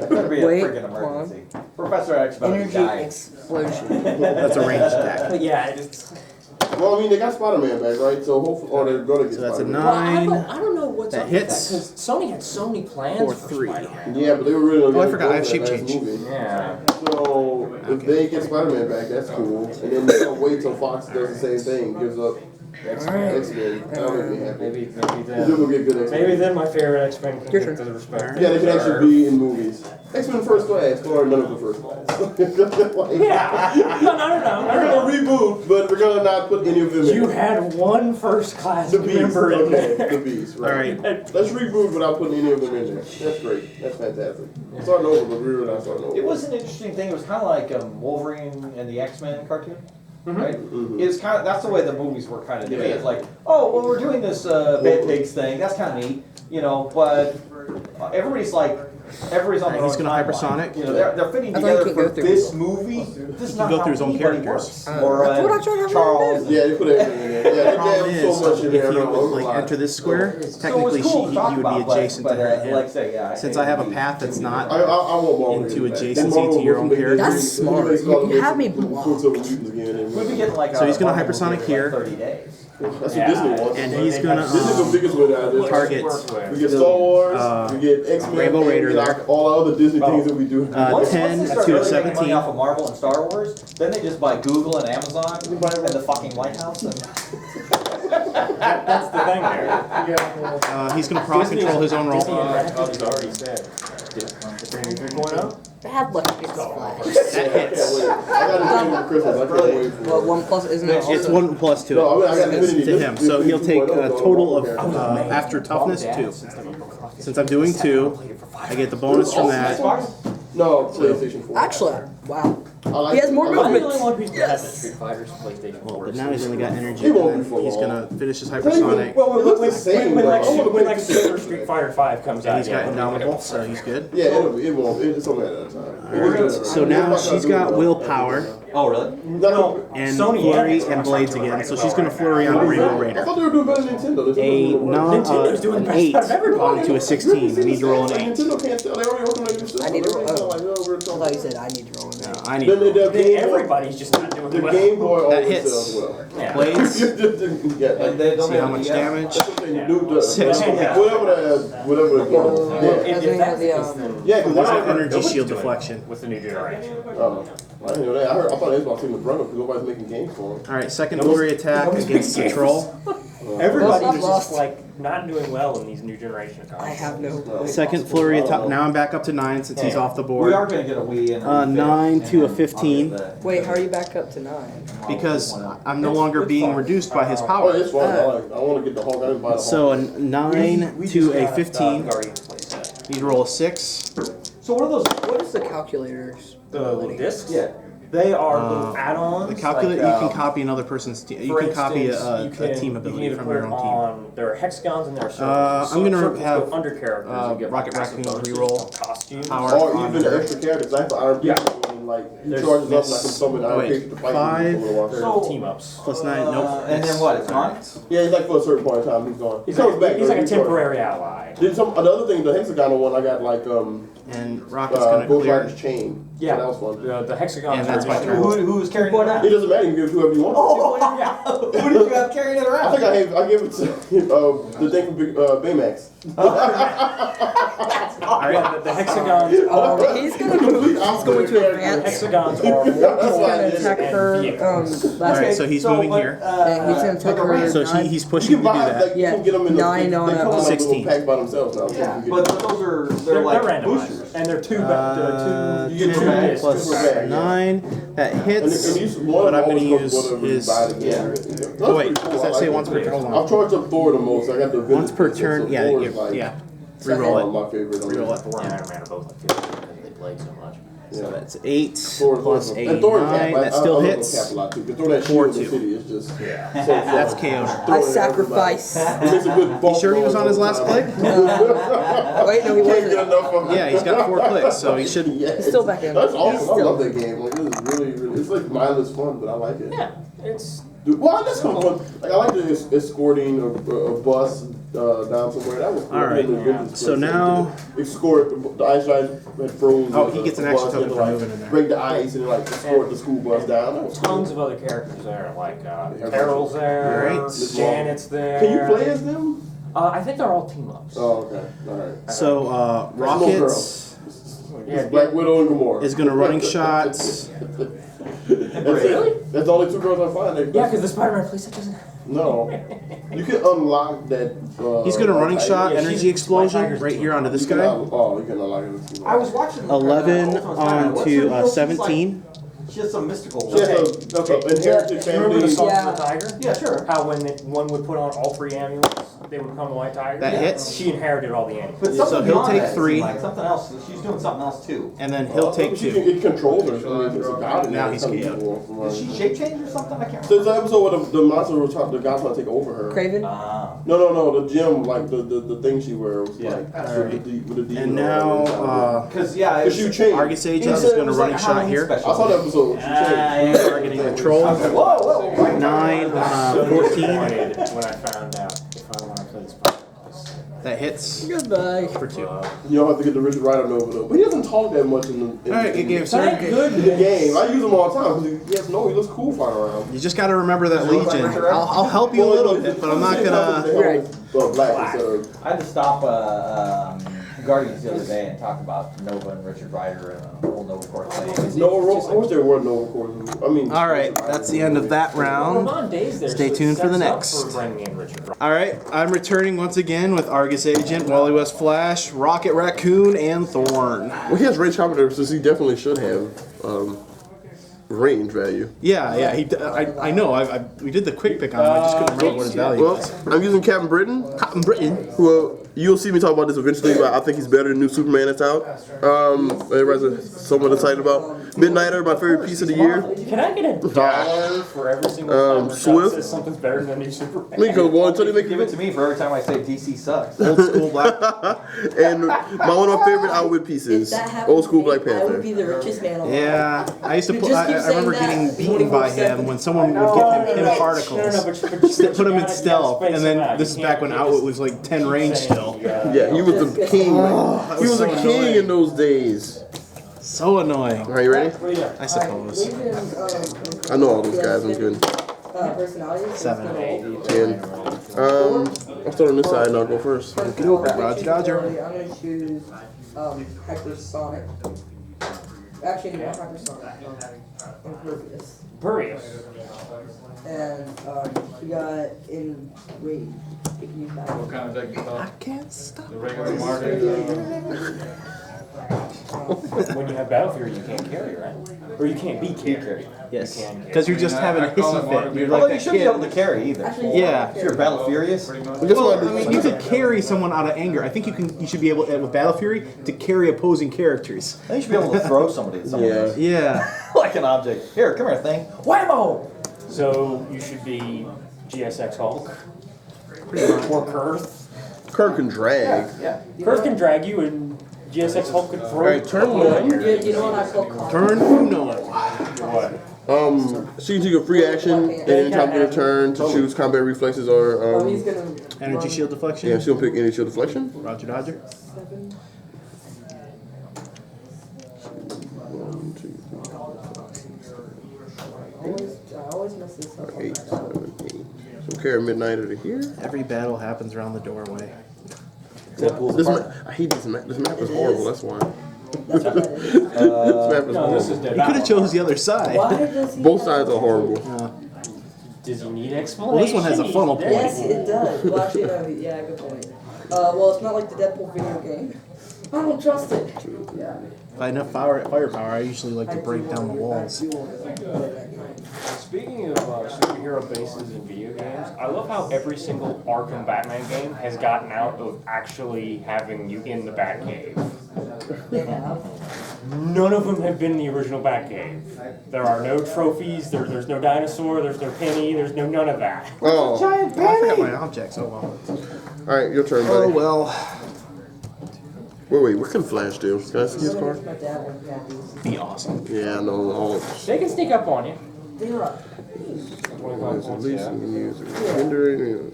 Better be a Wait, freaking emergency. Professor X about to Energy die. explosion. That's a ranged attack. But yeah, it's. Well, I mean, they got Spider-Man back, right? So hopefully, or they're gonna get So that's a Spider-Man. nine. I don't know what's That up with hits. because Sony had so many plans For for 3. Spider-Man. Yeah, but they were really. Oh, I forgot, I have shape last change. movie. Yeah. So if they get Spider-Man back, that's cool. And then they'll wait till Fox does the same thing, gives up X-Men. That'll make me happy. Maybe Then then. we'll get good X-Men. Maybe then my favorite X-Men can Your get turn. the respect. Yeah, they can actually be in movies. X-Men First Class, or none of the First Class. Like, Yeah. No. We're gonna reboot, but we're gonna not put any of them in. You had one first class the Beast. member in Okay, there. the Beast. Right. Alright. Let's reboot without putting any of them in there. That's great. That's fantastic. Starting over, but we're not starting over. It was an interesting thing. It was kind of like Wolverine and the X-Men cartoon. Mm-hmm. Right? Mhm. It's kind of that's the way the movies were kind of doing. Yeah. It's like, oh, well, we're doing this Bad Pigs thing. That's kind of neat, you know. But everybody's on their He's own gonna timeline. hypersonic. You know, they're fitting I thought you together can't for go through this his movie. This is not go how through his own anybody characters. works. Or That's what I tried to have Charles. Yeah, they put everything in there. Yeah, Problem they is, jammed so much in if there. you no, would like enter this square, So it was technically cool to he talk would about, be adjacent but, to her and like I him. say, yeah, Since I have a path that's not I want Marvel into back. adjacency Marvel to your own was making character. That's smart. You have me blocked. we'd be getting like So he's gonna Marvel movie hypersonic in, here. Like 30 days. That's Yeah. what Disney wants. and he's gonna This is the biggest one out of this. target We get Star Wars, we get X-Men, Rainbow Raider we get there. all the other Disney things that we do. Once 10 they start to a really making money 17. off of Marvel and Star Wars, then they just buy Google and Amazon and the fucking White House. And That's the thing there. he's gonna proc control his own roll. Disney and Ratchet's already said. 3.0? Bad luck against Flash. That hits. I got a thing for Christmas. I can't wait for Well, 1 plus isn't it It's also? 1 plus to No, I mean, I it. got Infinity. To him. So he'll take a total of Okay. after toughness 2. Since I'm doing 2, I get the bonus from that. No, PlayStation 4. Actually, wow. I like He has more I like I'm movement. the only one who's Yes. had Street Fighters, PlayStation 4. But now he's only got energy. He won't And be for he's long. gonna finish his It doesn't even- hypersonic. Well, it looks the same. When like, I wanna when play like the Super same. Street Fighter 5 comes And out, he's got yeah, indomitable, so he's good. Yeah, it won't. It's only at a time. Alright, so now she's got willpower Oh, really? No, and Sony flurry and and Xbox blades are again. running So well she's gonna right flurry now. on Rainbow I Raider. thought they were doing better than Nintendo. This A Nintendo's doing an best 8 out of everybody. onto a 16. I need to roll an 8. Nintendo can't tell. They already working on your system. I need to roll- They already oh. like, no, we're I talking- thought you said I need to roll in there. I need Then to roll. the Game Boy, Everybody's just not doing the well. Game Boy That always hits. sells well. Yeah. Blades. Yeah, And they don't See how have much the, damage. that's what they do. The, Six. whatever the Well, yeah. if Doesn't that's he the have case, the, then Yeah, because There's I an energy shield deflection. with the new generation. I didn't know that. I thought Xbox seemed to run them because nobody's making games for them. Alright, second flurry attack against the troll. Everybody's Well, just lost. like not doing well in these new generation consoles. I have no. Second flurry attack. Now I'm back up to 9 since he's off the we are board. going to get a Wii and a 9 to a 15. Wait, how are you back up to 9? Because I'm no longer being reduced by his Oh, power. it's fun. I want to get the Hulk. I didn't buy the Hulk. So a 9 to a 15. Guardians playset. You roll a 6. So what are those? What is the calculators? The little discs? Yeah. They are little add-ons. The calculator, like, you can copy another person's team. You for can copy instance, you a can- team you ability can either from put your it own team. on, there are hexagons and there are circles. I'm gonna Circles have, go under characters. You get Rocket passive Raccoon bonuses reroll. from costumes. Power. Or even the extra characters. I have Iron Yeah. People and like he There's charges up this- like summon Iron wait, People to fight 5. people for a while. They're So- team-ups. Plus 9, nope. And then what? It's gone? Yeah, he's like for a certain point in time he's gone. He's He comes like, back, he's though. like a He charges. temporary ally. Did some another thing? The hexagonal one I got like And Rocket's gonna Ghost clear. Rider's chain. Yeah, So that was fun. the hexagons And that's are my just- turn. Who's carrying it around? It doesn't matter. You can give it to whoever you want. Yeah. Who did you have carrying it I around? think I gave it to the thing from Baymax. Yeah, the hexagons are He's gonna move. He's going to advance. hexagons are He's That's why I gonna did attack it. her. Alright, Last so he's moving here. Yeah, he's gonna attack her. So he's You pushing can to do buy that. like you Yeah, can get them in the 9 on they come a- in like 16. little packs by themselves now. So Yeah, you can but get those are They're like randomized, boosters. and they're two. You get 10 two bags, plus two bags, yeah. 9. That and hits. these one What I'm of them gonna always use comes whatever you is. buy the game. That's Oh, wait, pretty cool. does I that say like once it. per turn? Hold I've on. charged up Thor the most. I got the Once per Vintage, turn. so Yeah, Thor is like yeah. Second. Reroll it. my favorite. Reroll it. Thor and Iron Man are both like 50 because they played so much. So that's 8 Thor plus and 8, Thor and 9. Cap, That still I love hits. Cap a lot too. 'Cause Thor that 4, shield in the 2. city is just Yeah. so fun. That's KO'd. I Thor and sacrifice. everybody. It makes a good You sure he was on his last click? Wait, no, he Can't get wasn't. enough of it. Yeah, he's got 4 clicks, so he should. Yeah, He's still back in. That's He's awesome. I still- love that game. Like, this is really, really. It's like mindless fun, but I like it. Yeah, it's Dude, well, that's kind of fun. Like, I like the escorting a bus down somewhere. That was cool. All right. Really good So place. now- escort the ice giant had frozen. Oh, he gets an the extra bus, token and, for like, moving in there. break the ice and like escort the school bus down. That was cool. tons of other characters there, like Carol's there, Right. Janet's there. Can you play as them? I think they're all team-ups. Oh, okay. All right. So Little girl. Rockets Yeah, Black Widow and Gamora. is gonna running shots. That's Really? it. That's the only 2 girls I find. Yeah, because the Spider-Man playset doesn't. No. You can unlock that. He's gonna running Tiger. shot, Yeah, energy she's- explosion Tiger's right here onto this You can guy. Oh, you can unlock it. I was watching 11 What's her onto deal? She's 17. She has some mystical. She has Okay, a inherited Do you remember the family. Sons Yeah. of the Tiger? Yeah, sure. How when one would put on all 3 amulets, they would become the White Tiger? That hits. She inherited all the amulets. But So something he'll beyond take that, it 3. seemed like something else. She's doing something else too. And then he'll take She 2. It controls her. So it's a god in Now there. he's Something KO'd. cool from Did she her. shape change or something? I can't So remember. it's an episode where the monster was trying, the guy's trying to take over her. Craven. No, the gem, like the thing she wears was Yeah. like Alright. with the demon. And now Because yeah, Because you changed. Argus it Agent was- is it gonna was running like a shot Halloween here. special. I saw that episode. She changed. Targeting the troll. I was like, whoa, whoa, right. 9 So 14. disappointed when I found out if I want to play this podcast. That hits Goodbye. for 2. You don't have to get the Richard Rider Nova though. But he doesn't talk that much in the Alright, good game, sir. Thank in goodness. the game. I use him all the time because he looks cool flying around. You just gotta remember that Legion. I'll help you a little bit, but I'm not gonna. Right. Black instead of. I had to stop Guardians the other day and talk about Nova and Richard Rider and a whole Nova Corps thing. Nova Roll. I wish there were Nova Corps. I mean. Alright, that's the end of that round. Stay tuned for the next. Alright, I'm returning once again with Argus Agent, Wally West Flash, Rocket Raccoon, and Thorn. Well, he has range commander, so he definitely should have range value. Yeah, I know. We did the quick pick on him. I just couldn't remember what his value Well, was. I'm using Captain Britain. Cotton Britain. Well, You'll see me talk about this eventually, but I think he's better than new Superman that's out. Everybody's somewhat excited about. Midnighter, my favorite piece of the year. Can I get $1 for every single time Swift. says something's better than new Superman? Because one until they make Give it to me for every time I say DC sucks. Old school black. And one of my favorite outwit pieces, old school Black I would Panther. be the richest man alive. Yeah, I used to You put. just keep I remember saying getting that beaten by 24/7. him when someone would give him particles. Put him in stealth, and then this is back when outwit was like 10 range still. Yeah, he was the king. He was a king in those days. So annoying. Are you ready? I suppose. I know all these guys. I'm good. Personalities. 7. 10. I'll start on this side and I'll go first. Roger Dodger. I'm gonna choose Hypersonic. Actually, not Hypersonic. Impervious. Impervious. And we got in Rage. What kind of deck you thought? Can't stop. The regular market? When you have Battle Fury, you can't carry, right? Or you can't be carried. Yes, You can carry. because you're just having a hissy fit. You're like Although you that shouldn't be able kid. to carry either. Yeah. If you're Battle Furious. Well, I mean, you could carry someone out of anger. I think you can. You should be able, with Battle Fury, to carry opposing characters. I think you should be able to throw somebody at someone. Yeah. Yeah. Like an object. Here, come here, thing. Whammo! So you should be GSX Hulk. Or Kurth. Kirk can drag. Yeah. Kurth can drag you and GSX Hulk could throw Alright, turn one. You know what I call comp? Turn Uno. What? So you take a free action at any time of your turn to choose combat reflexes or He's gonna Energy run shield deflection. yeah, she's gonna pick any shield deflection. Roger Dodger. 7. 1, 2, 3, I always mess this up. 4, 8, 7, 8. So carry Midnighter to here. Every battle happens around the doorway. This map, I hate this map. This map is horrible. That's why. That's what that is. This map is No, this is horrible. dead. You could have chose the other side. Why does he Both have- sides are horrible. Does he need explanation? Well, this one has a funnel point. Yes, it does. Well, actually, no. Yeah, good point. Well, it's not like the Deadpool video game. I don't trust it. Yeah. If I had enough firepower, I usually like to break down the walls. Speaking of superhero bases in video games, I love how every single Arkham Batman game has gotten out of actually having you in the Batcave. They have. None of them have been in the original Batcave. There are no trophies, there's no dinosaur, there's no penny, there's no none of that. Oh, I forgot my objects. Oh well. all right, your turn, Oh buddy. well. Wait, what can Flash do? Can I see his card? My dad would have these. Be awesome. Yeah, I know. All They can sneak up on you. They are. 25 points, least yeah. you can use hindering.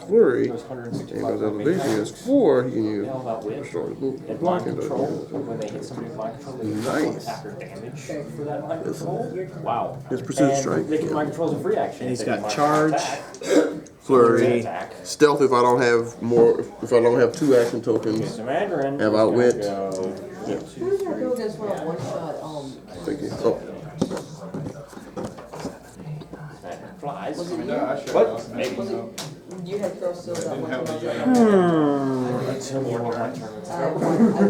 Flurry. Those And 165 goes elevation is 4. He can use. How about whip? Destroy the move. And mind control, when they hit somebody with mind control, they can Nice. after damage for that mind control. Wow. His precision And strike. they can mind control as a free action. And he's They can got mind charge. attack, Flurry. attack. Stealth if I don't have more. If I don't have 2 action tokens. So Mandarin Have is outwit. gonna go Who's gonna go against one shot? Thank you. Oh, flies. What? Maybe. You had throw still that one shot. Tell me what my turn is. I had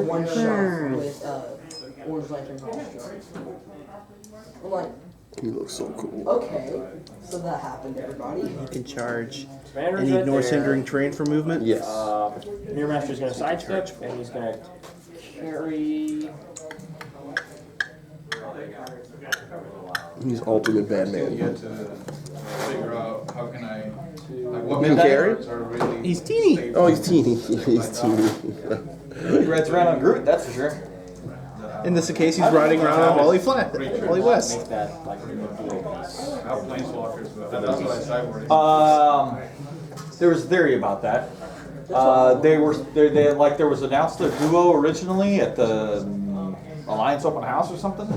one shot with Orange Lantern Hall. I'm like, he looks so cool. okay, so that happened, everybody. You can charge Mandarin's and right ignore there. hindering terrain for movement. Yes. Mirror Master's gonna sidestep, and he's gonna carry. He's ultimate You Batman. get to figure out how can I, like what You can carry? cards are really. He's teeny. safe Oh, he's teeny. He's teeny. He rides around on Groot, that's for sure. In this case, he's riding around on Wally Flat, Wally West. Make that like a dual piece. Out planeswalkers, but that's what I sideboarded. There was a theory about that. They like there was announced a duo originally at the Alliance Open House or something,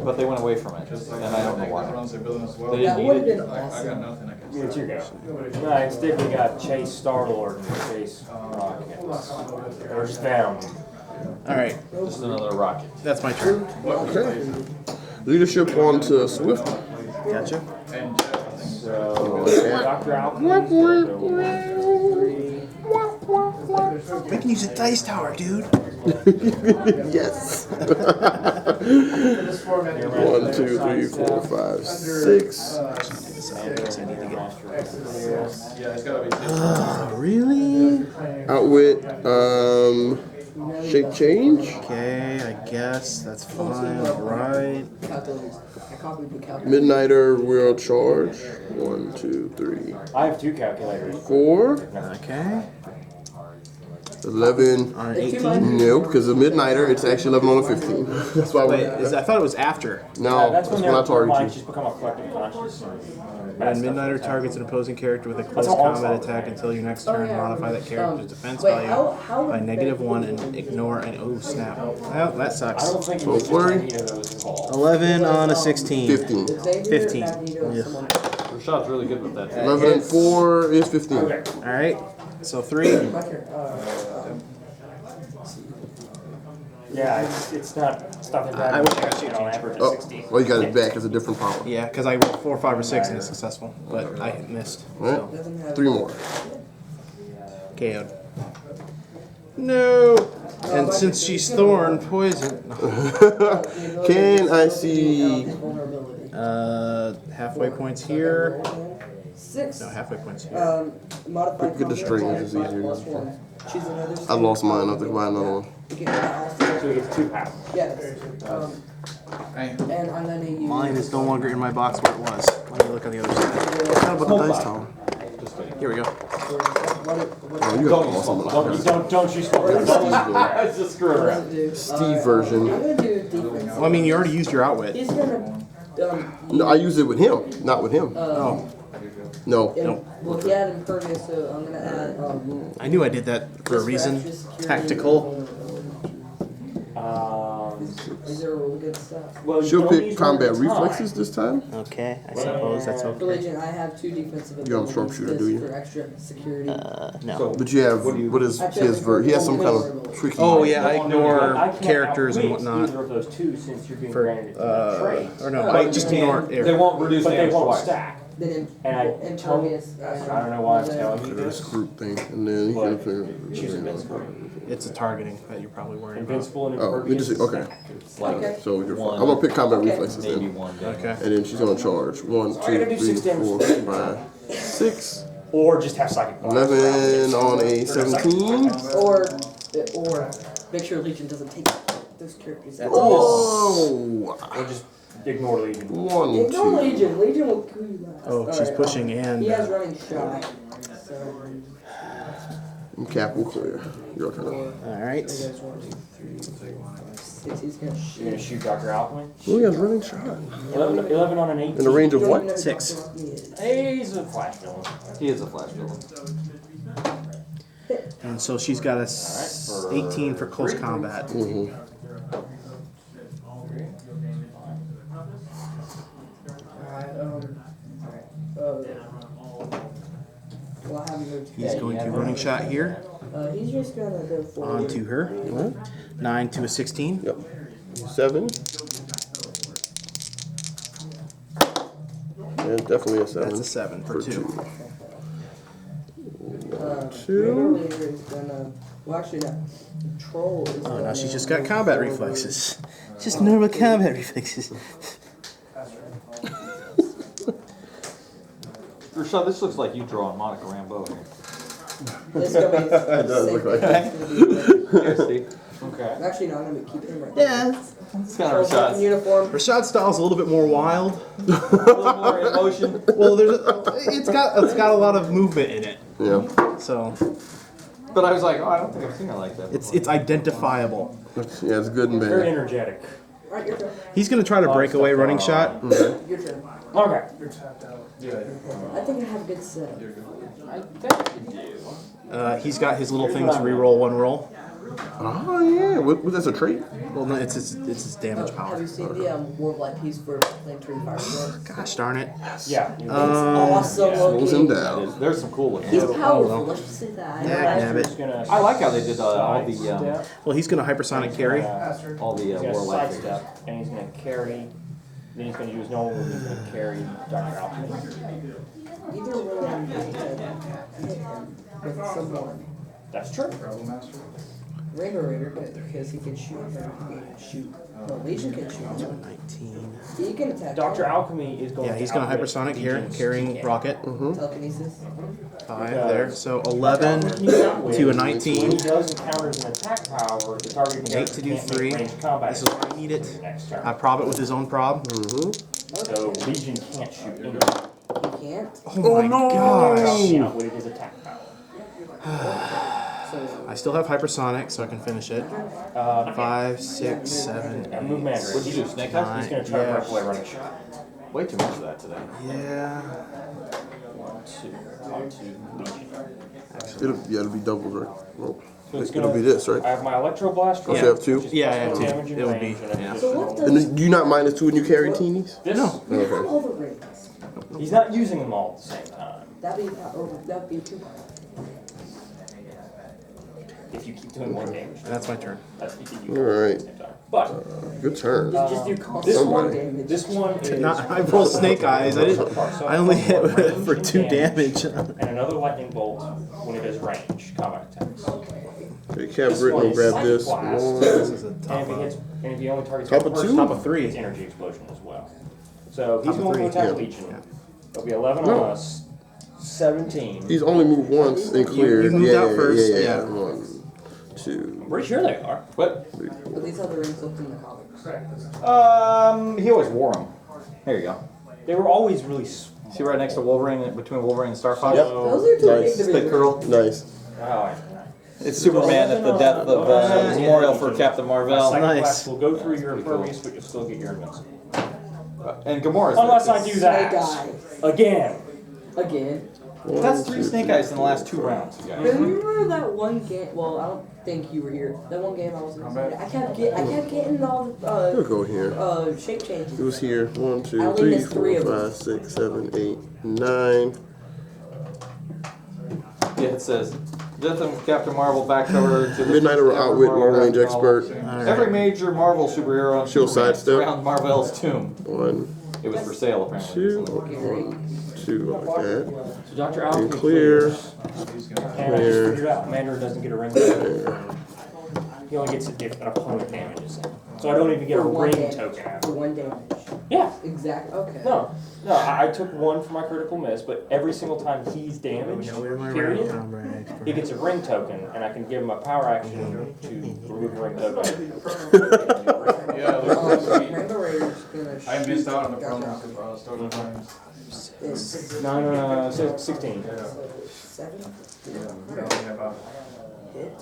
but they went away from it, and I don't know why. Runs their building as well. They That didn't would have need it. been I got awesome. nothing I can say. It's your go. No, instead we got Chase Star-Lord and Chase Rockets. There's them. All right, Just another rocket. that's my turn. Okay. Leadership on to Swift. Gotcha. And So, Dr. Alchemist, go 1, 2, 3. We can use a dice tower, dude. Yes. For this format, you're 1, 2, 3, 4, 5, 6. Yeah, it's gotta be. Really? Outwit, shape change. Okay, I guess that's fine. Alright. Calculators. I copied the calculator. Midnighter will charge. 1, 2, 3, I have 2 calculators. 4. Okay. 11. On an If you 18. mind- No, because the Midnighter, it's actually 11 on a 15. That's why Wait, I thought it was after. No, That's that's when when I their target minds you. just become a collective consciousness. When Midnighter targets an opposing character with a close That's all combat it's attack until your next turn, yeah. modify that character's defense Wait, value how by would -1 they- and ignore an oh snap. Well, that I sucks. don't think So you should flurry? any of those involved. 11 on a 16. 15. Xavier, 15. Magneto, and Yeah. someone. Rashad's really good with that. 11 and 4 is 15. Okay. Alright, so 3. My turn. Yeah, it's not that bad. I wish I got shape You know, change. average of Oh, 60. well, you got it back as a different power. Yeah, because I rolled 4, 5, or 6 and it's successful, but I missed. Right? So, Doesn't have 3 more. KO'd. No! And since she's thorn, poison. Can I see? Vulnerability. Halfway points here. 6. No, halfway points here. Modified Get the combat strings, attack it's by easier. +1. Choose another I lost mine. I have to buy another one. You can also, So we get 2 half. yes. And I'm gonna use. Mine is no longer in my box where it was. Let me look on the other side. How about the dice tower? Here we go. Oh, you got awesome. Don't you swap it. It's just screwing around. Doesn't do. Steve version. I'm gonna do defense. Well, I mean, you already used your outwit. He's gonna. No, I use it with him, not with him. Oh, No. Well, he had impervious, so I'm gonna add. I knew I did that for a reason. Tactical. These are really good stuff. Well, you She'll don't pick use one at combat a time. reflexes this time. Okay, I suppose that's For okay. Legion, I have 2 defensive You're on abilities sharpshooter, this do you? for extra security. No. But you have, what is his he has some kind of tricky. Oh, yeah, I ignore I can't characters and outwit whatnot. Either of those 2 since you're being For, granted trait. or no, I just ignore They it. won't reduce But they damage won't twice. stack. Then And I impervious. I don't know why I'm telling you This this. group thing, and then he But can she's invincible. It's a targeting that you're probably worried about. Invincible and Oh, impervious. it just okay. Okay. So you're fine. I'm gonna pick combat reflexes Maybe then, one day. Okay. and then she's gonna charge 1, 2, gotta do 3, 6 damage 4, today. 5, 6, Or just have psychic blast. 11 on a 17. Or make sure Legion doesn't take those characters out. Oh, Or just ignore Legion. 1, Ignore 2. Legion. Legion will kill you last. Oh, she's Alright, pushing and. He has running shot. So. Cap will clear. Your turn. Alright. 6. He's gonna You're shoot. gonna shoot Dr. Alchemy. Oh, he has running shot. 11 on an 18. In the range of what? 6. He's a flash villain. He is a flash villain. And so she's got a for 18 for close combat. Mm-hmm. Well, I haven't moved. He's going to running shot here He's just gonna go for onto her. 9 to a 16. Yep. 7. Yeah, definitely a 7. That's a 7 for 2. 2. Is gonna. Well, actually, no. Troll is. Oh, now she's just got combat reflexes. Just normal combat reflexes. Rashad, this looks like you drawing Monica Rambeau here. It's gonna be. It does look like that. Here, Steve. Okay. Actually, no, I'm gonna keep him right Yeah. It's kind of there. In Rashad's. uniform. Rashad's style's a little bit more wild. A little more emotion. Well, it's got a lot of movement in it. Yeah. So But I was like, oh, I don't think I've seen her like that. it's identifiable. Yeah, it's good and Very bad. energetic. Alright, your turn. He's gonna try to break away running shot. Your turn. Okay. I think I have a good setup. I think you do. He's got his little thing to reroll 1 roll. Oh, yeah. What, that's a trait? Well, no, it's his damage Have power. you seen the War of Light piece for Planetary Firestorm? Gosh darn it. Yeah. Awesome Slows him looking. down. There's some cool ones. He's Oh, powerful. no. Let's just say that. Yeah, I like how they did all the Well, he's gonna hypersonic carry. He's war gonna life figures. sidestep, and he's gonna carry. Then he's gonna use normal move. He's gonna carry Dr. Alchemy. Either way, I'm going to hit him with someone. That's true. Rainbow Raider, because he can shoot. No, Legion can shoot. 19. He can attack. Dr. Alchemy is going Yeah, to he's going to outwit hypersonic here, Legion's carrying TK. rocket. Telekinesis. 5 there. So 11 What he's outwit, to a when 19. he does encounters an attack power, the target 8 character to do can't make 3. ranged combat This is why I need it. attacks next turn. I prob it with his own prob. So Legion can't shoot anything. He can't. Oh my gosh. He outwitted his attack power. So I still have hypersonic, so I can finish it. 5, 6, 7, Now move Mandarin. What'd you do, Snake Eyes? He's going to try to Yeah. break away running shot. Way too much of that today. Yeah. 1, 2, Legion. It'll be doubles, right? Well, So it's it'll gonna- be this, I right? have my Electro Blast. Oh, so you have 2? which is Yeah, plus yeah, damage and it would range, be, and an yeah. So what additional- And does do you not minus 2 when you carry teenies? This, No. you have Okay. all the rings? He's not using them all at the same time. That'd be too hard. If you keep doing more damage, That's my turn. that's if you All do right. at the same time. But Good turn. Just do constant this more one, damage. this one is Not, I rolled snake eyes. I only hit for 2 damage. and another lightning bolt when it is range combat attacks. Okay, Cap Britain will grab this. One. This is a And top if he hits, and if he only targets Top one of person, two? Top of 3. it's energy explosion as well. So he's Top of going to 3, attack yeah. Legion. Yeah. It'll be 11 No. on us, 17. He's only moved once and cleared. you moved yeah, out yeah, first, Yeah, yeah. 1, 2. I'm pretty sure they are. But But these other rings looked in the comics. He always wore them. There you go. they were always really small. See right next to Wolverine, between Wolverine and Starfire? Those are too Nice. big to be. Spit curl. Nice. Oh, It's Superman at the death of Memorial for Captain Marvel. Second Nice. class will go through your impervious, but you'll still get your invincible. And Gamora's Unless there, I too. do Snake that Eyes. again. Again. That's 3 Snake Eyes in the last 2 rounds, you guys. Remember that one game? Well, I don't think you were here. That one game I was in. I kept getting all He'll the go here. shape changes. It was here. 1, I 2, only 3, missed 3 of 4, them. 5, 6, 7, 8, 9. Yeah, it says, Death of Captain Marvel backcover to the Midnighter will outwit long range expert. Every major Marvel superhero on She'll Superman sidestep. around Marvel's tomb. 1, It was for sale apparently. 2, recently. 1, 2, like that. So Dr. Alchemy And clear. clears. And I just figured out Mandarin doesn't get a ring. He only gets it if an opponent damages him. So I don't even get a For one ring damage. token out. For 1 damage. Yeah. Exactly. Okay. No, I took 1 for my critical miss, but every single time he's damaged, period, he gets a ring token, and I can give him a power action to remove a ring token. Yeah, Rainbow Raider's gonna shoot. I missed out on the Dr. promo because I was still times. It's No, 16. 7 Yeah, about. hit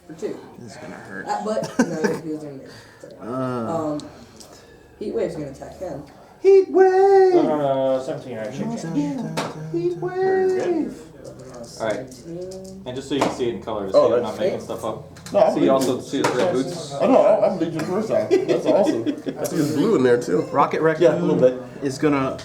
for 2. This is gonna hurt. But no, he was in there. Heat Wave's gonna attack him. Heat wave. No, 17. I should change. Heat wave. Alright, 17. and just so you can see it in color, to Oh, see I'm that's- not making stuff up. No, I'm So you also see his red boots? I know, I'm Legion first time. That's awesome. I see his blue in there too. Rocket Raccoon Yeah, a little bit. is gonna.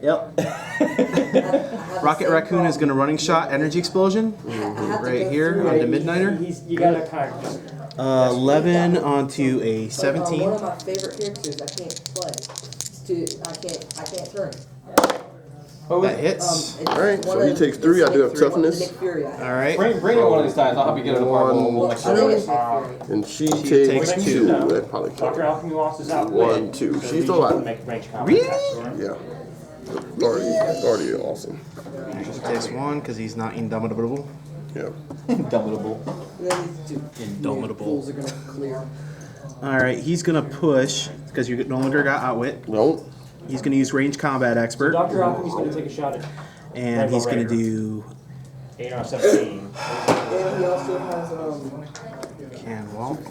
Yep. I have Rocket the same Raccoon is problem. gonna running shot, energy explosion. I have to Right go here through onto it. Midnighter. You gotta kind of just. 11 onto a One 17. of my favorite characters I can't play. I can't turn. That hits. It's Alright, so one he of- takes 3, I do it's have Nick toughness. Nick Fury I have. All right. Bring it one of these times, I'll help you get it apart. We'll make I sure. think it's Nick Fury. And she takes takes 2. 2. That probably Dr. counts. Alchemy lost his outwit. 1, 2. So She's Legion still alive. can make range combat Really? attacks. Yeah. Already awesome. He takes 1 because he's not indomitable. Yeah. Indomitable. And then these 2 Indomitable. fools are gonna clear. All right, he's gonna push because you no longer got outwit. No. He's gonna use range combat expert, Dr. Alchemy's gonna take a shot at and he's gonna do 8 on 17. And he also has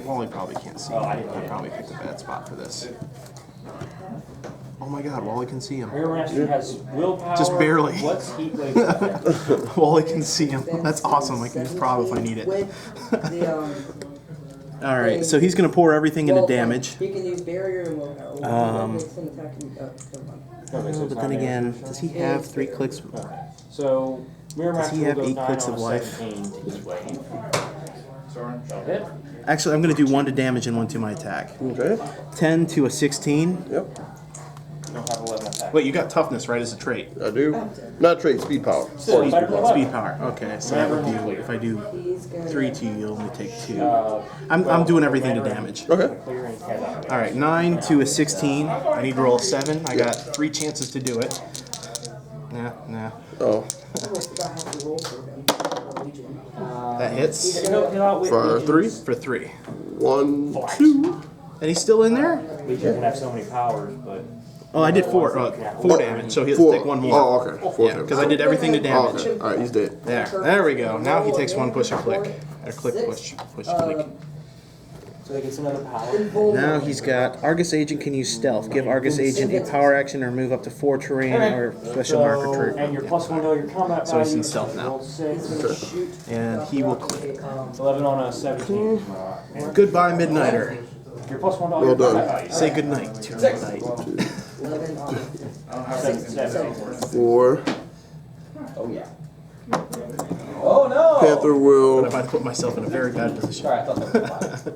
Wally probably can't see. Oh, him. I didn't I get it. probably picked a bad spot for this. Oh my God, Wally can see him. Rear Master has willpower. Just barely. What's Heat Wave effect? Wally can see him. That's awesome. I can use prob if I need it. With the All right, so he's gonna pour everything into well, damage. He can use barrier and willpower. Makes an attack. Never mind. Okay, so it's But then 9 again, damage. does he have 3 clicks? Okay. So Mirror Does Master he will have go 8 9 clicks on of a life? 17 to Heat Wave. Sorry. That'll hit. Actually, I'm gonna do 1 to damage and 1 to my attack. Okay. 10 to a 16. Yep. don't have 11 attack. Wait, you got toughness, right, as a trait? I do. Not trait, speed power. Still, better than 11. Speed power. Okay, so that would do, if I do He's gonna 3 to you, you'll only take 2. Well, I'm doing everything to damage. Okay. Clear and head out. All right, 9 to a 16. I need to roll a 7. I got 3 chances to do it. Nah. Oh, I have to roll for him. Legion. That hits He'll outwit for Legions. 3, for 3. 1, 2. And he's still in there? Legion can have so many powers, but Oh, I did 4. 4 damage, so he has to 4. take 1 more. Oh, okay. 4 Yeah, because I did everything to Oh, damage. okay. All right, he's dead. There we go. Now he takes 1 push or click. Or click, push, click. so he gets another power. Now he's got Argus Agent can use stealth. Give Argus Agent a power action or move up to 4 terrain or special marker And terrain. your +1 to your combat So he's in value. stealth now. Roll 6. Shoot. And he will click. 11 on a 17. And Goodbye, Midnighter. your +1 to all Well your done. combat value. Say goodnight to Midnight. 11 on. 7. 4. Oh yeah. Oh no! Panther But will. if I put myself in a very bad position. Sorry, I thought that was fine.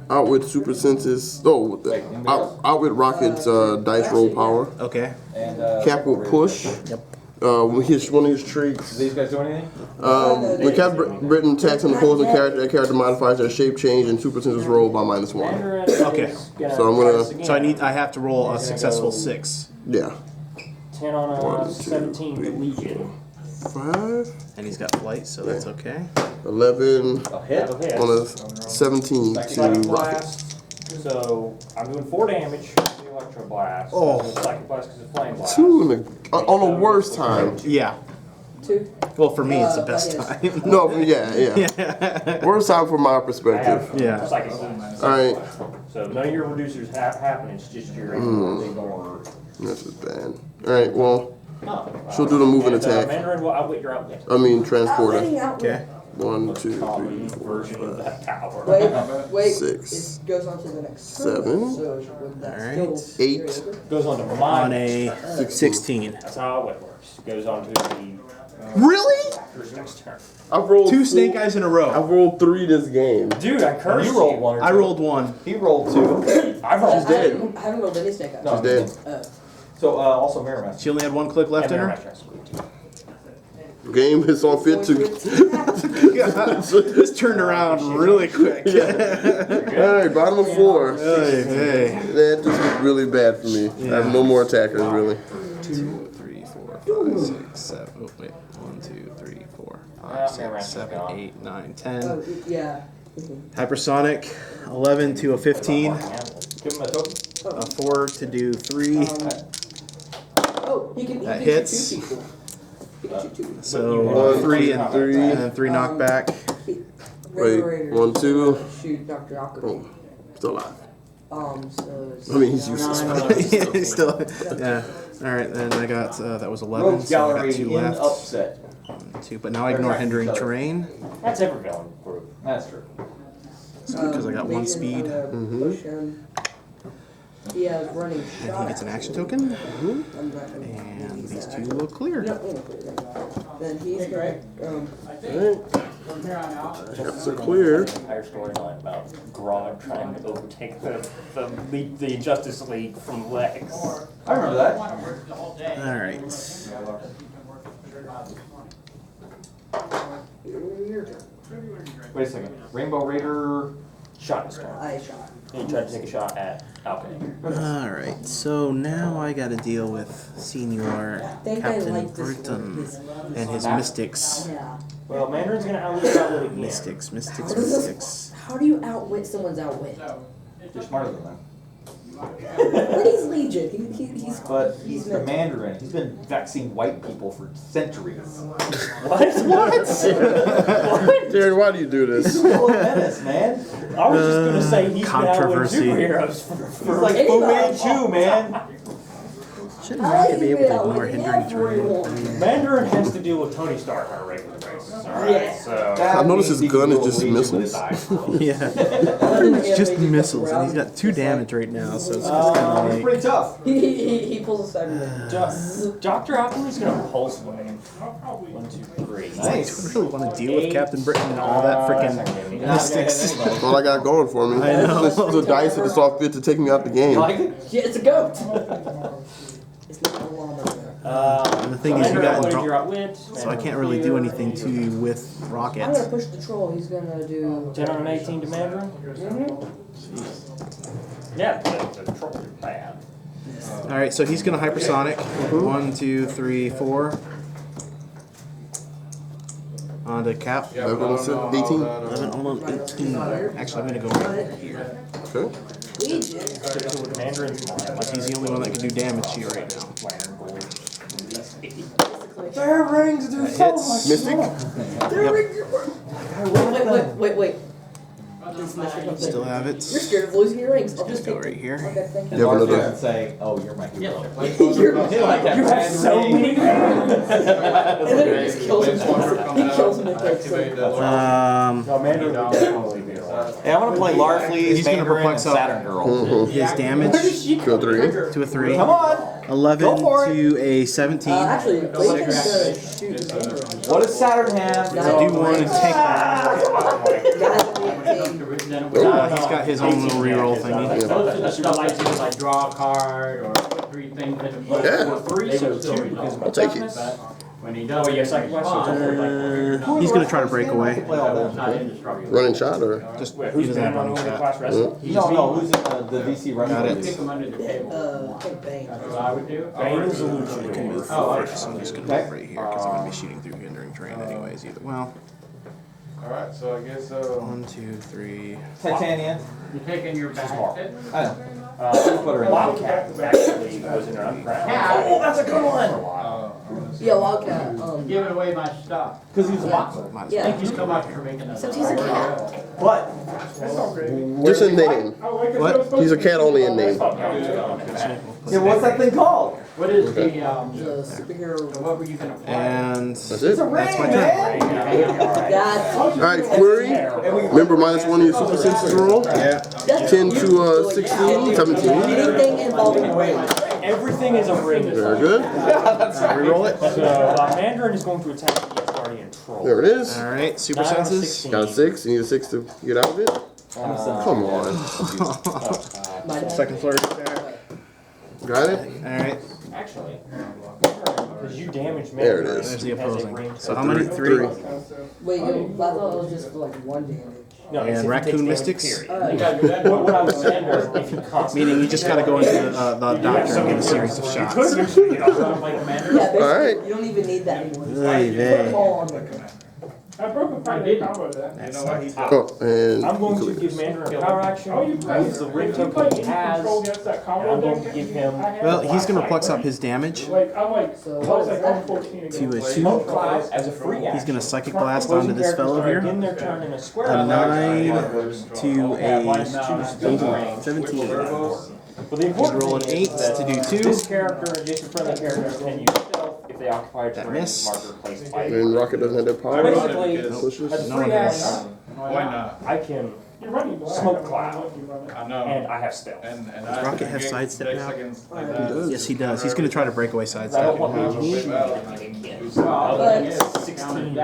Outwit super senses. Oh, outwit rocket's dice roll power. Okay. And Cap will push. Yep. When one of his traits. Do these guys do anything? When Cap Britain attacks an opposing character, that character modifies their shape change and super senses roll by -1. Mandarin Okay. is gonna So I'm gonna- try this again. So I have to roll a successful 6. Yeah. 10 on a 1, 2, 17 to 3, Legion. 5, And he's got flight, so that's okay. 11 A hit? That'll hit. on a 17 to Psychic rocket. blast. So I'm doing 4 damage to the electro blast. Oh. Psychic blast because it's flame blast. 2 on the worst time. Yeah. 2. Well, for me, it's the best yes. time. No, yeah. Worst time from my I perspective. have Yeah. psychic blast. All right, So none of your reducers happen. It's just your ignore. this is bad. All right, well, No. she'll do the moving And, attack. Mandarin will outwit your outwit. I mean, transporter. Okay. 1, 2, Common 3, version of that power. Wait. 6, It goes on to the next. 7, So with that Alright. skill, 8. Goes on to On mine. a 16. That's how it works. Goes on to the Really? first next turn. I've rolled 2 snake eyes in a row. I've rolled 3 this game. Dude, I cursed You rolled 1 or 2. I rolled 1. He rolled 2. I've rolled She's dead. I haven't rolled any snake eyes. No. She's dead. So also Mirror Master. She only had 1 click left in her. Game is on fit to. This turned around really quick. All right, bottom of 4. Hey. That just looked really bad for me. I have no more attackers, really. 2, 3, 4, 5, 6, 7. Oh, wait. 1, 2, 3, 4, 5, 6, 7, 8, 9, 10. Yeah. Hypersonic, 11 to a 15. Give him a token. A 4 to do 3. Oh, he can. That He hits. can shoot 2 people. He can shoot 2 people. So 3 and 3. then 3 knockback. Wait, 1, 2. Shoot Dr. Alchemy. Still alive. So it's I mean, he's useless. Yeah, still, yeah. All right, then I got that was 11. Rogues So I Gallery got 2 in left. upset. 2, but now I ignore hindering terrain That's every villain group. That's true. because I got 1 speed. Push him. He has running shot. And he gets an action token, I'm not gonna and these 2 will clear. No, we're gonna put it in. Then he's gonna That's a clear. Entire storyline about Grodd trying to overtake the Justice League from Lex. I remember that. All right. Wait a second. Rainbow Raider. Shot the storm. I shot. He tried to take a shot at Alchemy. All right. So now I got to deal with Senior think I Captain like this Britain one. and his mystics. Yeah. Well, Mandarin's gonna outwit Outwit again. Mystics. How do you outwit someone's outwit? You're smarter than them. But he's Legion. He's. But he's the meant to- Mandarin. He's been vexing white people for centuries. What? Darren, why do you do this? He's still a menace, man. I was just gonna say he's been outwitting Controversy. superheroes for He's like Fu Manchu, man. Shouldn't Rocket be able to ignore hindering terrain? Mandarin has to deal with Tony Stark on a regular basis. Alright, so. I've noticed his gun is just missiles. Yeah. It's just missiles, and he's got 2 damage right now, so it's just kind of It's like. pretty tough. He pulls a cyber. Dr. Alchemy's gonna pulse wave. 1, 2, 3. Nice. I really want to deal with Captain Britain and all that freaking mystics. That's all I got going for me. I know. The dice that saw fit to take me out the game. You like it? Yeah, it's a goat. It's not a llama. And the thing is, you got You're outwit. so I can't really do anything to you with I'm rockets. gonna push the troll. He's gonna do 10 on an 18 to Mandarin? Yeah, the troll is bad. All right, so he's gonna hypersonic. 1, 2, 3, 4. On to Cap. 18. 11, hold on, 18. Actually, I'm gonna go right here. Okay. So with Mandarin's Because he's the only one that can do damage to you right now. Their rings do That hits. Mystic. Wait. Still have it. You're scared of losing your rings. I'll just Go take right here. Okay, thank You you. have North another. and say, oh, you're my hero. You have so many. And then he just kills him. He kills him and takes him. No, Mandarin would definitely be alright. Hey, I want to play Larfleeze, He's gonna Mandarin, and perplex out. Saturn Girl. His damage 2 or 3. to a 3. Come on. 11 Go for it. to a 17. Actually, Layton's gonna shoot his finger. What does Saturn have? I do want to take that. He's got his own little reroll thingy. Most of the stuff I do is I draw a card or 3 things in the Yeah. 3, so 2. I'll take it. When he does, yes, I can watch He's going to try to break away. it's not indestructible. Running shot or? Just he Who's doesn't been have on running the shot. class wrestling? No, who's in the DC running? Got it. Kick him under the table. I think Bane. That's what I would do. Bane is a You luchador. can move forward, so I'm just going to move right here because I'm going to be shooting through hindering terrain anyways. Either well, Alright, so I guess, 1, 2, 3. Titanium. You're taking your back. I know. Put her in. Wildcat actually was in an underground. Oh, that's a good one. Yeah, Wildcat. Giving away my stuff. Because he's a boxer. Might as Yeah. Thank you so much for making that. Except he's a cat. What? Just in name. What? He's a cat only in name. Yeah, what's that thing called? What is the, The superhero. what were you gonna play? And That's it. Ring, that's my turn. man. That's. Alright, Flurry. Remember, -1 of your super senses roll. Yeah. 10 to 16, 17. Anything involving rain. Everything is a ring. Very good. Reroll it. So Mandarin is going to attack the Guardian Troll. There it is. All right, super 9 out of senses. 16. Got a 6. You need a 6 to get out of it. Come on. Second flurry attack. Got it? All right, Actually, because you damaged There it Mandarin. is. there's the he has a opposing. ring. So how many? 3. Wait, you, I thought it was just for like 1 damage. No, And it's if he Raccoon takes Mystics? damage, period. What I was saying was if he constantly. Meaning you just got to go into the doctor and get a series of shots. Yeah, basically, Alright. you don't even need that anymore. Just Oy put vey. them all on there. I broke a fight in combo with that. That's Oh, and I'm going to give Mandarin a power action. Oh, you played. Use the ring You token played he has. control against that And combo I'm going deck. to give him. Well, he's going to plex up his damage Like, I'm like, So I what was is like that? 114 against. to a like, 2. Smoke Cloud as a free action. He's going to psychic blast Opposing onto this fellow characters here. begin their turn in a square. A 9 to Have minus a 2 speed range. 17. But the important Roll an thing 8 is that to do 2. This character and adjacent friendly characters can use stealth if they occupy a That terrain missed. marker placed by then Rocket doesn't have that power. Basically, Pushes. as a No free one has. action, why not? I can You're running black. Smoke Cloud. I know. and I have stealth. And Does Rocket have sidestep now? does. Yes, he does. He's going to try to break away I don't sidestep. want him to shoot me. But- 16.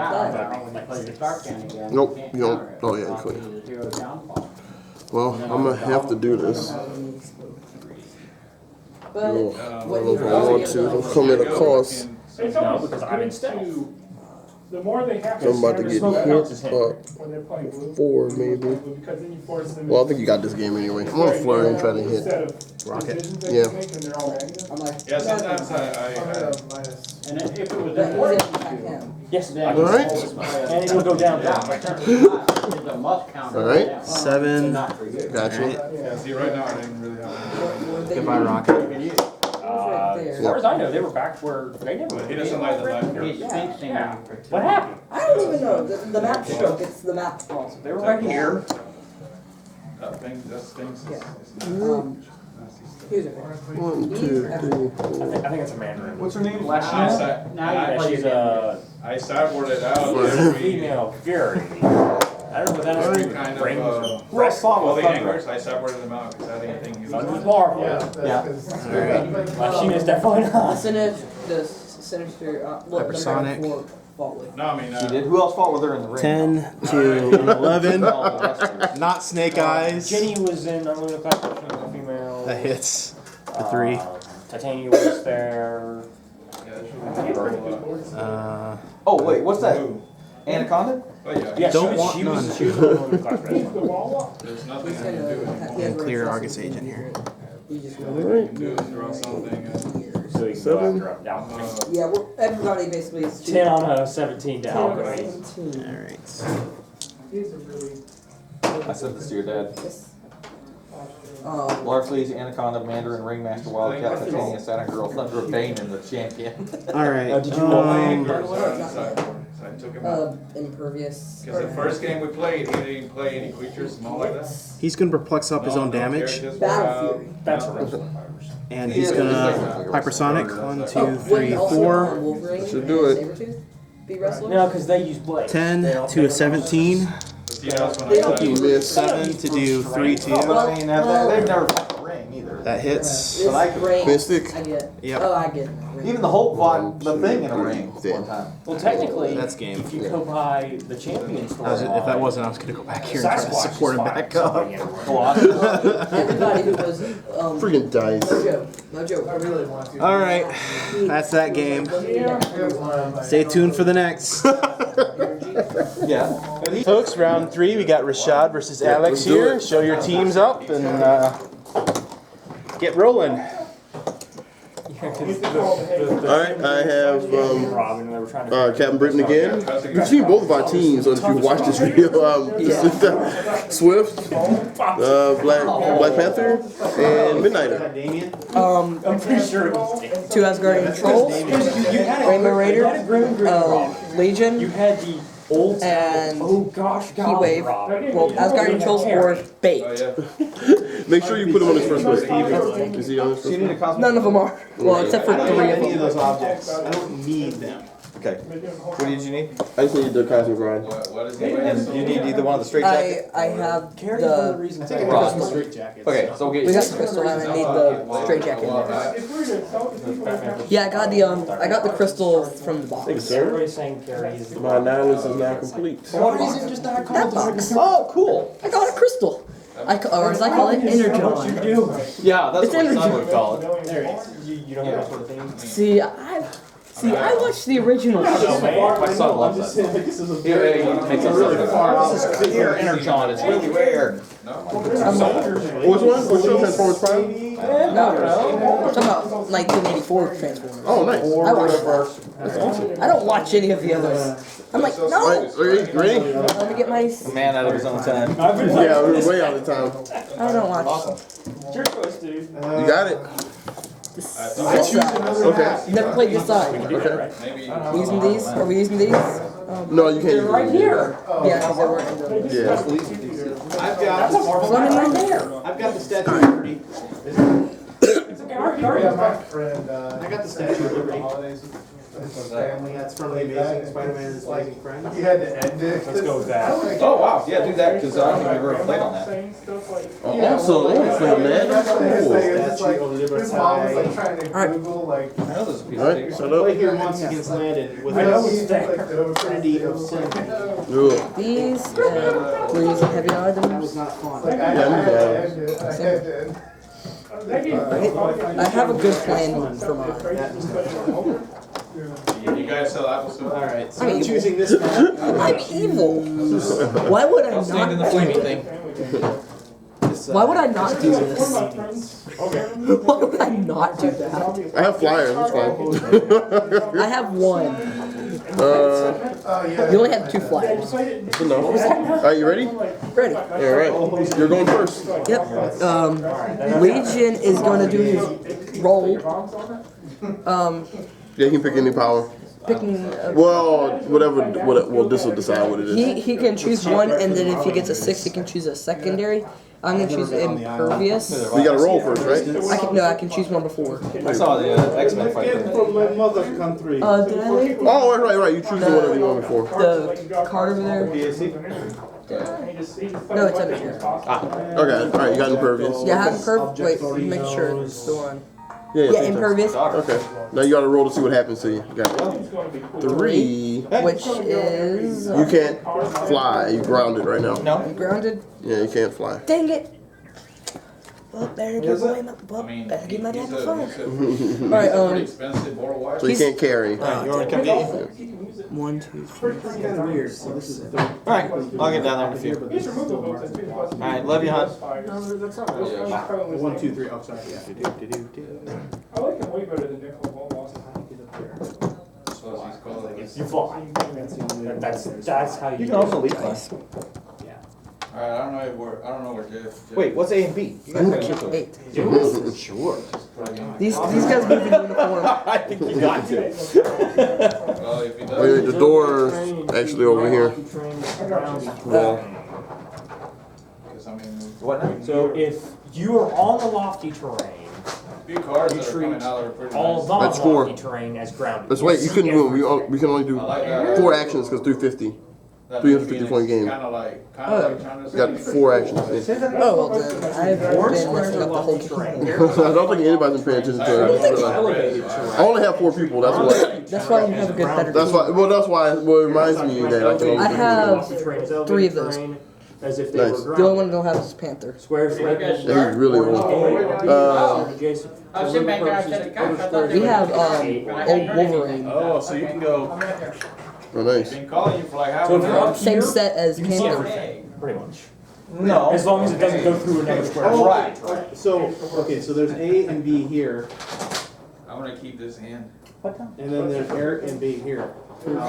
Nope, you don't. Oh, yeah, you could. Well, I'm going to have to do this. But I what don't you know if I want to. It'll come at a cost. It's No, almost because I'm in good stealth. to- The more they have So I'm about to get hit Smoke counts as hit. when they're playing blue. 4 maybe. Because then you force them. Well, I think you got this game anyway. I'm going to flurry and try to hit. Instead of Rocket. decisions they Yeah. make and they're all negative. I'm like, Yeah, sometimes I'm I gonna minus. And if it was but he's important, gonna attack him. Yes, I All can right. and it will go down. it's a must counter. All right. 7. Gotcha. yeah, see, right now I didn't really have any. Goodbye, Rocket. Right As there. far as I know, they were back where they never. He doesn't like the left He's here. fixing Yeah. it. What happened? I don't even know. The map shook. It's the map's fault. They were right here. That thing, that stinks. Yeah. Nasty stuff. Here's a 1, 2, 3, 4. I think it's a Mandarin. What's her name? I Lashina? sat- Yeah, she's I sideboarded out. a every- female fury. I don't know what that is. Kind Rings. of, Who else fought well, with the Thunder? anglers, I sideboarded them out because I didn't think he was. Thunder's Marvel. Yeah. Lashina's definitely The not. Sinister, look, Hypersonic. number 4 fought with. No, I mean, She did. Who else fought with her in the ring? 10 to an 11. All the wrestlers. Not Snake Eyes. Jenny was in Unlimited Class, female. That hits for 3. Titania was there. Oh wait, what's that? Anaconda? Oh, yeah. Yeah, Don't she want was, none. she was in Unlimited Class wrestling. There's nothing He's I can do. gonna And clear Argus Agent here. You just Alright. Do is draw something. So you can go after up. Down. Yeah, everybody basically is 10 on a 17 to alchemy. 17. Alright. I said this to your dad. Yes. Larfleeze, Anaconda, Mandarin, Ringmaster, Wildcat, Titania, Saturn Girl, Thunder, Bane, and the champion. Alright. Did you roll I took him out. Impervious. Because the first game we played, he didn't play any creatures, small like that. He's going to perplex up his own damage. Battle Fury. That's a wrestling. And he's going to Hypersonic. 1, 2, 3, Also 4. Wolverine Should do it. and Sabretooth be wrestlers? No, because they use blades. 10 to a 17. You know, that's when I They said- Miss. 7 to do 3, 2. I mean, they've never fought the ring either. That hits. This I could- ring, Mystic. I get. Yep. Oh, I get. Even the Hulk fought the thing in a ring one time. Well, technically, That's game. if you go by the champion story, If that wasn't, I was going to go back here and try to Sasquatch support him is back fighting up. somebody Everybody who was Freaking dice. Mojo. Alright. That's that game. Stay tuned for the next. Yeah. Folks, round 3, we got Rashad versus Alex let's do here. it. Show your teams up and get rolling. Alright, I have Robin, they were trying to. Captain Britain again. You've seen both of our teams, so if you watch this video, Swift, Black Panther, and Midnighter. I'm pretty sure it was. 2 Asgardian Trolls, Rainbow Raider, Legion, You had the old. and Oh gosh, Heatwave. Well, Asgardian Trolls or Bait. Oh, yeah. Make sure you put him on his first list. Is he on his So you first need a cosmic. None of them are. Well, except for 3 of Any of them. those objects. I don't need them. Okay. What did you need? I just need the Cosmic Ride. What is he And you need either one of the straight jackets. I have Carry one of the the. reasons I I think I got the straight jackets. Okay, so we'll We get got the crystal and I need the straight jacket in there. Yeah, I got the crystal from the box. Everybody's saying carry is the My 9 list is now complete. What reason just not That box. Oh, cool. I got a crystal. Or as I call it, Energon. Yeah, that's It's what my son energy. would call it. There it is. You don't have that sort of thing. See, I watched the original. My son loves that. He makes us This is clear energon. It's really rare. Which one? Which one? Transformers Prime? No, I'm talking about 1984 Transformers. Oh, nice. I watched. I don't watch any of the others. I'm like, no. Alright, ready? Let me get my. Man out of his own time. Yeah, we're way out of time. I don't watch. It's your choice, dude. You got it. This side. Okay. Never played this side. Okay. Maybe. Are we using these? Are we using these? No, you can't use Right it. here. Yeah, because they're working. Yeah. I've got Running right there. I've got the Statue of Liberty. I I got the Statue of Liberty. Family, that's from the Amazing Spider-Man and His Amazing Friends. You had to end it. Let's go with that. Oh, wow. Yeah, do that because I don't think we've ever played on that. Awesome, man. That's cool. Statue of Liberty. His mom was like trying to Alright. Google like. I know there's a piece of Alright, paper. shut Play up. here once against Landon with I know a it's there. Trinity of Sin. Ugh. These, and we're using heavy That items. was not fun. Like I had to end it. I have a good plan for mine. That was not fun. You guys sell apple soup? Alright, so I'm choosing this map. I'm evil. Why would I Stand in the not? flamey thing. Why would I not do this? Why would I not do that? I have flyers, it's fine. I have one. You only have 2 flyers. No. Alright, you ready? Ready? Alright. You're going first. Yep. Legion is gonna do his roll. Yeah, he can pick any power. Picking. Well, well, this will decide what it is. He can choose one, and then if he gets a 6, he can choose a secondary. I'm gonna choose impervious. You gotta roll first, right? I can choose one before. I saw the X-Men fight there. From my mother country. Did I leave Oh, right. You choose the one that you want before. the card over there? No, it's under here. Okay, alright, you got impervious. Yeah, I have impervious. Wait, make sure it's the one. Yeah, Yeah, impervious. Okay. Now you gotta roll to see what happens to you. Got it. 3. Which is. You can't fly. You grounded right now. I'm grounded. Yeah, you can't fly. Dang it! Well, better get my better get my dad the phone. Alright, Pretty expensive worldwide. So you can't carry. You want me to come get you? 1, 2, 3. Alright, I'll get down there in a few. Alright, love you, hon. 1, 2, 3. Oh, sorry. Yeah. I like him way better than Nickel Ball. You fly. That's how you You can also leave class. Alright, I don't know where Jeff. Wait, what's A and B? You guys gotta get those. 8. Sure. These guys move in uniform. I think you got to. Well, if he does. Wait, the door's actually over here. Wall. Because I mean, What now? So if you are on the lofty terrain, few cars you that are treat coming out that are pretty all nice. That's 4. non-lofty terrain as grounded. Let's wait, you couldn't do it. We can only do I like that. 4 actions because 350. That 350 Phoenix point game. Kinda like trying to. You got 4 actions. Oh, well then, I've been messing up the whole game. I don't think anybody's been paying attention to it. I only have 4 people, that's why. That's why you have a good better That's why. Well, that's why. Well, it reminds me that I can only I do have 3 of those. As if they Nice. were The grounded. only one I don't have is Panther. Squares labeled. Yeah, he's really old. Adjacent to I was sitting back there, I said, "God, I thought We have old Wolverine. Oh, so you can go. Oh, nice. Been calling you for like half So an if you're hour. up Same here, set as you can see Panther. everything, pretty much. No. As long as it doesn't go through another square. Oh, Right. So, okay, so there's A and B here, I'm gonna keep this hand. and then there's Eric and B here.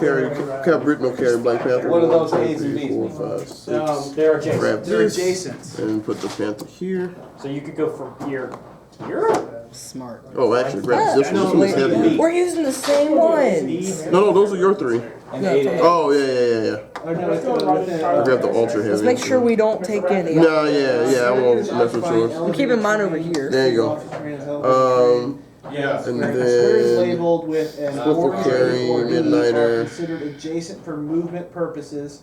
Carry, Cap Britain will carry Black Panther. What are those 1, A's and 2, 3, B's 4, mean? 5, 6. They're adjacent. Grab They're this adjacent. and put the Panther here. So you could go from here to here. Smart. Oh, actually, grab this one. This one's heavier. We're using the same ones. No, those are your 3. And No, A it's to okay. A. Oh, yeah. Oh, no, it's within, Grab the ultra heavy. Let's make sure we don't take any. No, yeah, I won't mess with yours. I'm keeping mine over here. There you go. Yeah. And Squares then labeled with an Swift orange carry, or B are Midnighter. considered adjacent for movement purposes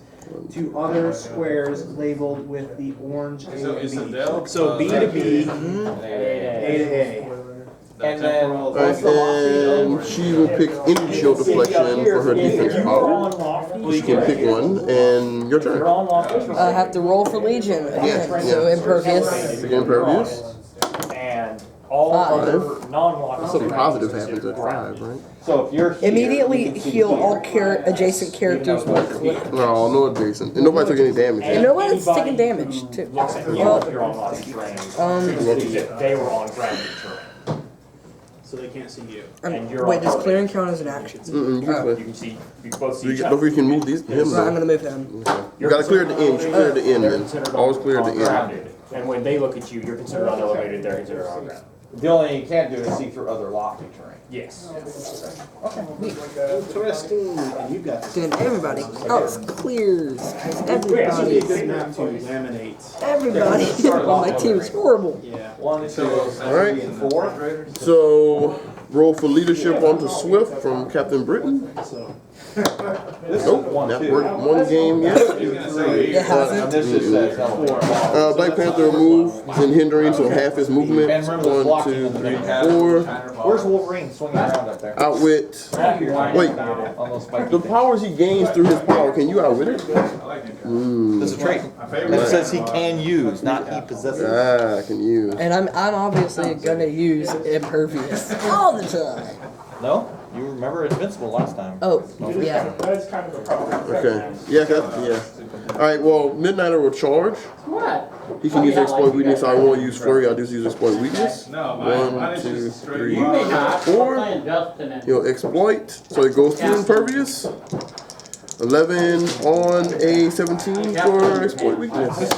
to other squares labeled with the orange A So it's a and B. del. So B to B, A to A. And then Alright, and she will pick any shield deflection for her defense If you are power. on lofty, She can pick one, and your you're turn. on lofty I have to roll for Legion again. Yeah, So yeah. impervious. Pick impervious. and all 5. other non-lofty. Something terrain positive is happens at 5, right? So if you're here, Immediately you can see heal here. all adjacent characters with click. No, no adjacent. And nobody took any damage And yet. nobody's taking damage too. Looks at you Well, if you're on lofty terrain. They were on grounded terrain. So they can't see you. And you're Wait, on does lofty. clearing count as an action? You can You play. can see, you both see You each get, other. don't forget you can move these, him Right, I'm though. gonna move him. You gotta clear at the end. You clear at the end They're then. considered Always clear at the end. grounded. And when they look at you, you're considered unelevated, they're considered on ground. The only thing you can't do is see through other lofty terrain. Yes. Interesting. And you got this. Then everybody else clears. 'Cause This would be a everybody. good map to laminate. Everybody on my team is horrible. Yeah. 1, 2, Alright. 3, and 4. So, roll for leadership onto Swift from Captain Britain. So This is Nope, 1, that 2. worked 1 game yet. It And hasn't. this just says elevator. Black Panther will move, then hindering, so half his movement. And remember the 1, blocking 2, in the 3, middle. 4. Where's Wolverine swinging around up there? Outwit. Wait, On those spiky the things. powers he gains through his power, can you outwit it? That's a trait. And it says he can use, not he possesses. Ah, I can use. And I'm obviously gonna use impervious all the time. No? You remember Invincible last time. Oh, yeah. That's kind of a problem. Okay. Yeah. Alright, well, Midnighter will charge. What? He can use exploit weakness. I won't use flurry, I'll just use exploit weakness. No, 1, is 2, just straight. 3, You may not. I'm 4. playing Justin and He'll exploit, so it goes through impervious. 11 on a 17 for exploit weakness.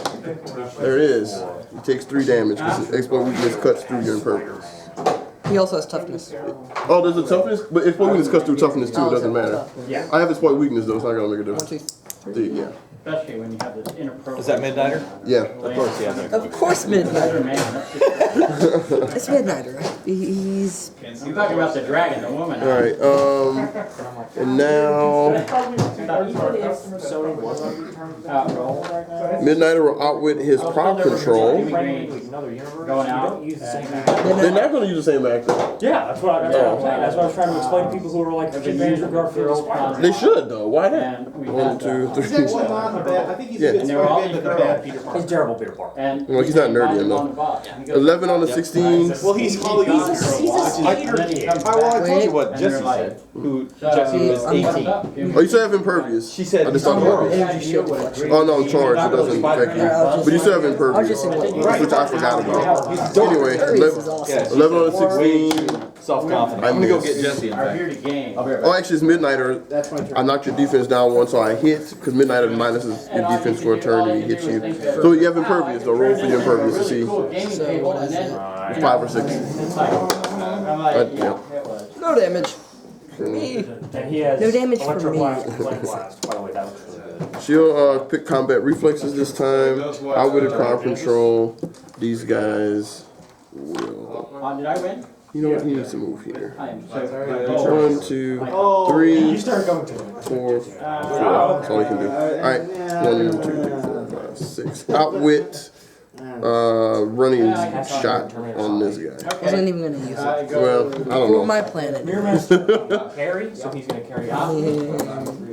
There it is. He takes 3 damage because exploit weakness cuts through your impervious. He also has toughness. Oh, there's a toughness? But exploit weakness cuts through toughness too, it doesn't matter. Yeah. I have exploit weakness though, it's not gonna make a 1, difference. 2, Yeah. Especially when you have this inappropriate. Is that Midnighter? Yeah. Of course, yeah. Of course, Midnighter. Man, that's just- It's Midnighter. He's. I'm talking about the dragon, the woman. All right. And now Midnighter will outwit his crowd control. Going out. They're not going to use the same actor. Yeah, that's what I'm saying. That's what I was trying to explain to people who are like, Garfield Spider-Man. They should though. Why not? And we 1, had 2, 3. He's actually not a bad. I think he's Yeah. a good And they were all bit in for the bad Peter He's Parker. terrible Peter Parker. And Well, he's not nerdy on enough. the bus. He goes, 11 on the 16. Well, he's all He's a skater kid. Well, I told you what And Jesse they're like, said. Who So, Jesse was what's 18. up? Oh, you still have impervious. She said I just thought about it. Energy shield deflection. Oh no, charge. It doesn't affect you. But you still have I was impervious, just saying what. which I forgot about. Anyway, Impervious is awesome. 11 on the 16. Self-confident. I I'm gonna go missed. get Jesse in Are fact. here to game. I'll be right back. Oh, actually, it's Midnighter. That's my turn. I knocked your defense down 1, so I hit, because Midnighter minuses your defense for a turn and he hits you. So you have impervious, so roll for your impervious to see. So what is it? 5 or 6. It's like, I'm like, Yeah. it was. No damage. For me. And he has No damage for Electro me. Blast and Flame Blast. By the way, that looks really good. She'll pick combat reflexes this time. Outwitted crowd control. These guys will. Did I win? You know what? He needs to move here. I am so. 1, 2, 3, You started going to him. 4, 4. That's all he can do. Alright. 1, 2, 3, 4, 5, 6. Outwit running shot on this guy. I wasn't even gonna use it. Well, I For don't know. my planet. Carry, so he's gonna carry out.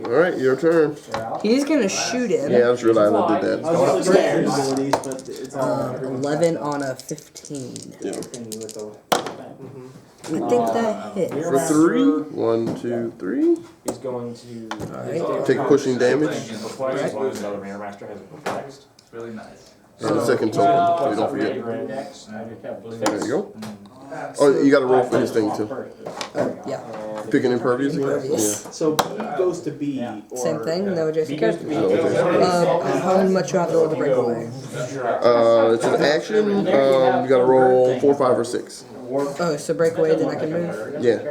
Alright, your turn. He's gonna shoot him. Yeah, I just realized I did that. Going upstairs. Abilities, but it's all 11 on a 15. Yeah. I think that hits. For 3. 1, 2, 3. He's going to Alright. Take pushing damage. perplex as long as another Mirror Master has a perplexed. really nice. And the second token. Please don't forget. There you go. Oh, you gotta roll for his thing too. Yeah. Picking impervious again? Impervious. So B goes to B. Or, Same thing, no adjacent character. Yeah. How much you have to roll the breakaway? It's an action. You gotta roll 4, 5, or 6. Oh, so breakaway, then I can move? Yeah.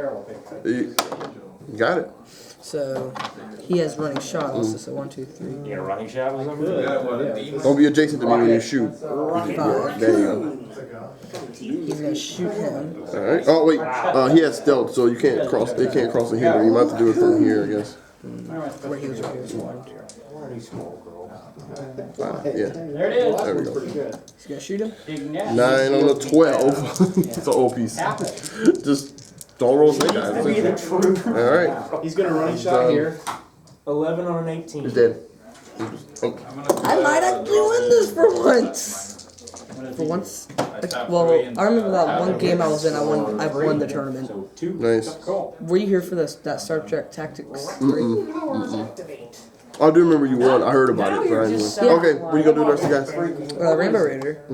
You got it. So, he has running shot also, so 1, 2, 3. You got a running shot with him? Don't be adjacent to me when you shoot. 5. There you go. He's gonna shoot him. Alright. Oh, wait. He has stealth, so you can't cross. They can't cross the hinder. You might have to do it from here, I guess. Where he was right here. Yeah. There it is. There we go. He's gonna shoot him? Big net. 9 on a 12. It's an O piece. Just don't roll snake eyes. Alright. He's gonna running shot here. 11 on an 18. He's dead. Oh. I might actually win this for once. For once. Well, I remember that one game I was in. I've won the tournament. Nice. Were you here for that Star Trek Tactics 3? I do remember you won. I heard about it, but I didn't win. Okay, what are you gonna do the rest of the guys? Rainbow Raider.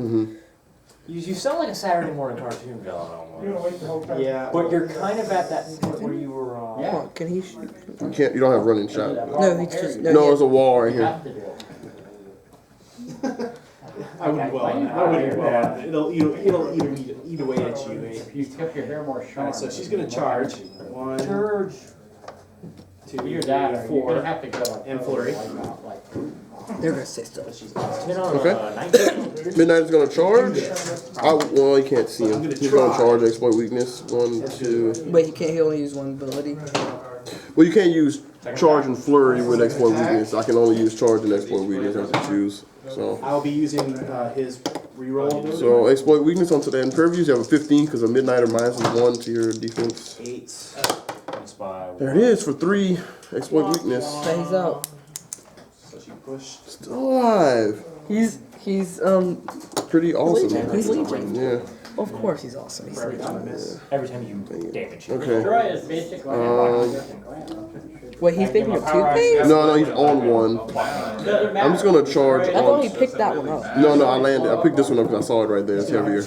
You sound like a Saturday morning cartoon villain almost. Yeah. But you're kind of at that point where you were. Come on, can he shoot? You can't. You don't have running shot. No, he's just. No, he- there's a wall right here. I wouldn't well. I wouldn't well. It'll eat away at you. Eh? You kept your hair more Alright, sharp. so she's gonna charge. 1, Church. 2, Your dad, you're 4, gonna have to go. and flurry. They're gonna stay still. 10 on Okay. 19. Midnight is gonna charge. Well, you can't see him. He's gonna charge. Exploit weakness. 1, 2. Wait, he only use one ability? Well, you can't use charge and flurry with exploit weakness. I can only use charge and exploit weakness. I have to choose. So. I'll be using his reroll ability. So exploit weakness onto that impervious. You have a 15 because a Midnighter minuses 1 to your defense. 8. There it is for 3. Exploit weakness. Okay, he's out. So she pushed. Still alive. He's Pretty awesome. He's Legion. Yeah. Of course he's awesome. He's Legion. Every time you damage him. Okay. Troy is basically. Wait, he's picking up 2 things? No, he's on 1. I'm just gonna charge I thought on. he picked that one up. No, I landed. I picked this one up because I saw it right there. It's heavier.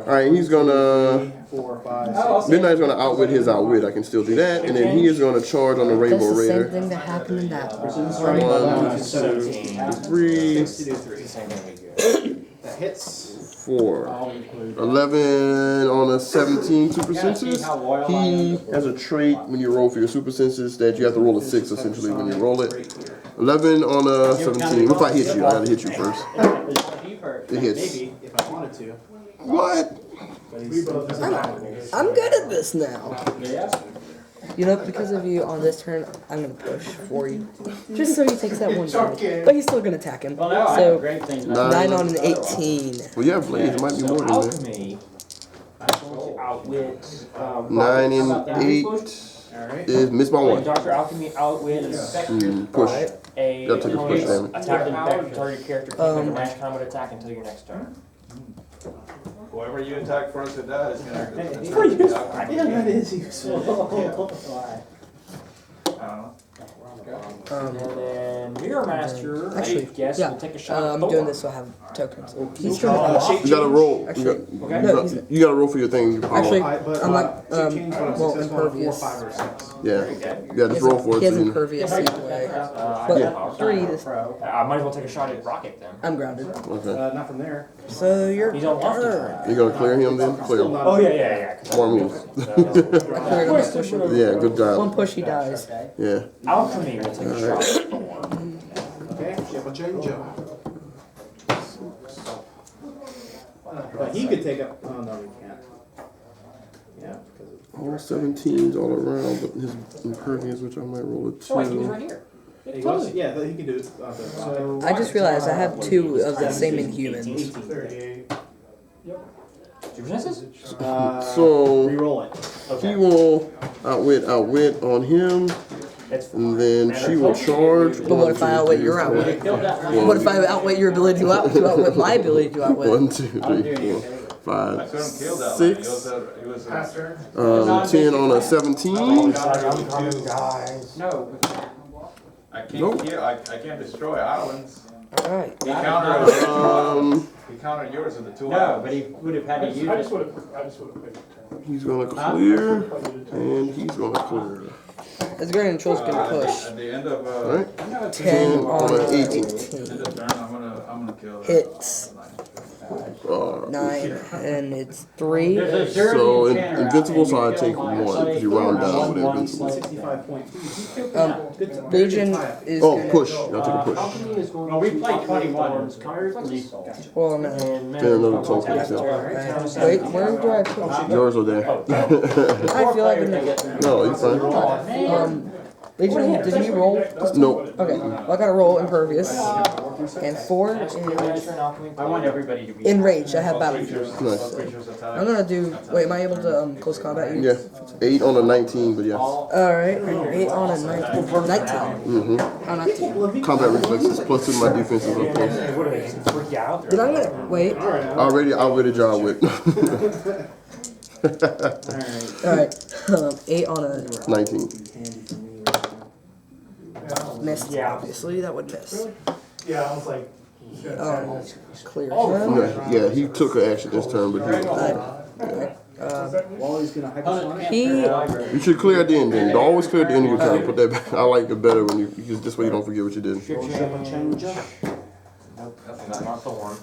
Alright, he's gonna. 4, 5, 6. Midnight's gonna outwit his outwit. I can still do that. And then he is gonna charge on the That's Rainbow the same Raider. thing that happened in that one. 1, 2, 3, That hits. 4. 11 on a 17 super senses. He has a trait when you roll for your super senses that you have to roll a 6 essentially when you roll it. 11 on a 17. If I hit you, I gotta hit you first. It hits. Maybe, if I wanted to. What? But it's I'm good at this now. Yeah. You know, because of you on this turn, I'm gonna push for you. Just so he takes that one damage. But he's still gonna attack him. Well, now I have So, great things. 9 on an 18. Well, you have blades. It might be more than that. Alchemy. I'm going to outwit. 9 and 8 Alright. is missed by 1. Dr. Alchemy outwits Push. a Gotta take a push damage. attack power. Target character can make a range combat attack until your next turn. Whoever you attack first with that is gonna. It's pretty useful. Yeah, that is useful. And then Mirror Master, I Actually, guess, yeah. will take a shot at I'm Thor. doing this so I have tokens. He's gonna You gotta roll. Actually, You gotta roll for your thing. Actually, But, I'm not, two chains when I'm well, successful on 4, impervious. 5, or 6. Yeah. Yeah, just roll for it. He has So you know. impervious either way. But Yeah. 3, this, I might as well take a shot at Rocket then. I'm grounded. Okay. Not from there. So you're He's on left turn. You gonna clear him then? Clear him. Oh yeah. More moves. cleared him, push him. Yeah, good One job. push, he dies. Yeah. Alchemy will take a shot at Thor. Okay, ship a change But he could take up. Oh no, he can't. Yeah, because All 17s all around, but his impervious, which I might roll a Oh wait, he was 2. right here. he goes, yeah, he can do it. So I just realized I have 2 of the same Inhumans. 38. Two resistance? So Reroll it. he will outwit on him, That's and then she will charge. But what if I outwit your outwit? What if I outwit your ability to outwit my ability to outwit? 1, 2, 3, 4, 5, I couldn't kill that 6. one. It was 10 on a 17. guys. No. I can't Nope. kill. I can't destroy islands. Alright. He countered. He countered yours with the 2 No, islands. but he would have had to use it. He's gonna clear, and he's gonna clear. His Guardian Troll's gonna push. At the end of Alright. 10 on an 18. 18. end of turn, I'm gonna kill that. Hits. 9, and it's 3. There's a So Zerg enchanter invincible, out so I there. take 1 because you round down with invincible. 65 points. Legion is Oh, gonna, push. Y'all take a push. Alchemy is going Well, we to played outwit 21 Thor's counter Gotcha. reflexes. well, no. And And another token. Wait, where do I put? Yours are there. I feel like I'm No, you're fine. Legion, did he roll? Nope. Okay, well, I gotta roll impervious. And 4 is I want everybody to be. enraged. I have battle. Nice. I'm gonna do. Wait, am I able to close combat you? Yeah. 8 on a 19, but yeah. Alright, 8 on a 19. 19. Oh, 19. Combat reflexes plus 2 my defenses up close. What are they? Freak you out Then there? I'm gonna. Wait. Already outwitted y'all with Alright, 8 on a 19. miss. Yeah. Obviously, that would miss. Yeah, I was like, Clear. Yeah, he took an action this turn, but Wally's gonna hypersonic. He. you should clear at the end then. Don't always clear at the end of your turn. Put that back. I like it better when you, because this way you don't forget what you did. Not the one.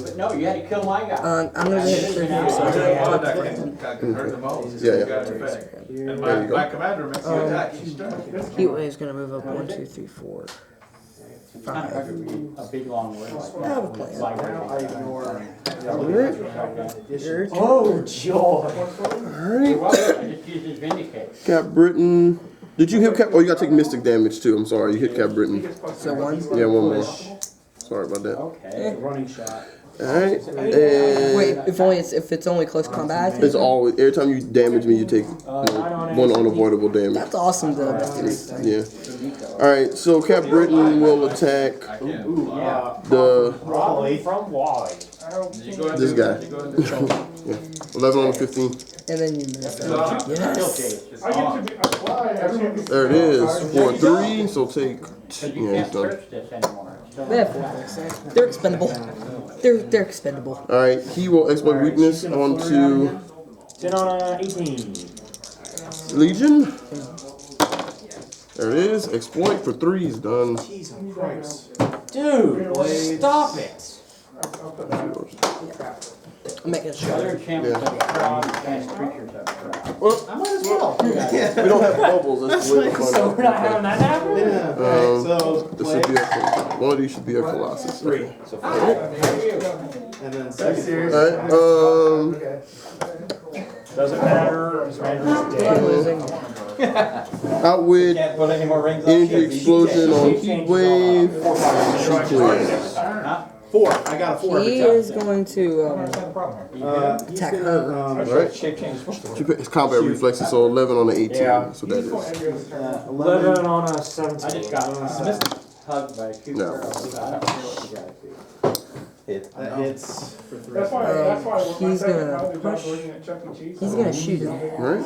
But no, you had to kill my guy. I'm gonna hit clear him. So That can hurt the most. Yeah, You got an effect. And my commander makes the attack each turn. Heatwave is gonna move up 1, 2, 3, 4, 5. A big long word. I have a plan. Oh, joy. I just used his vindicate. Cap Britain. Did you hit Cap? Oh, you gotta take mystic damage too. I'm sorry. You hit Cap Britain. So 1. Yeah, 1 more. Sorry about that. Okay. Running shot. Alright. Wait, And if it's only close combat. it's always, every time you damage me, you take 1 unavoidable damage. That's awesome though. Yeah. Alright, so Cap Britain will attack the Wally from Wally. this guy. Yeah. 11 on the 15. And then you miss that. Yes. There it is. For 3, so take. Yeah, he's done. Search this anymore. They have 4 things. They're expendable. They're expendable. Alright, he will exploit weakness onto 10 on 18. Legion. There it is. Exploit for 3 is done. Jesus Christ. Dude, stop it. I'm making sure. Other champions have strong fast creatures have strong. Well, I might as well. we don't have bubbles. That's the way So we're not having that happen? Yeah. So This should be a, one of these should be a Colossus. 3. So And then second. Alright, Doesn't matter. Commander's I'm dead. losing. Outwit, can't put any more rings on energy shit. explosion on heat wave. She clears. 4. I got a 4 He every time. is going to He's attack gonna, her. Alright. It's combat reflexes, so 11 on the 18. Yeah. That's what that is. 11 on a 17. I just got hugged by a cute No. girl. I don't know what you guys do. that hits for 3. He's gonna push. He's gonna shoot him. Alright.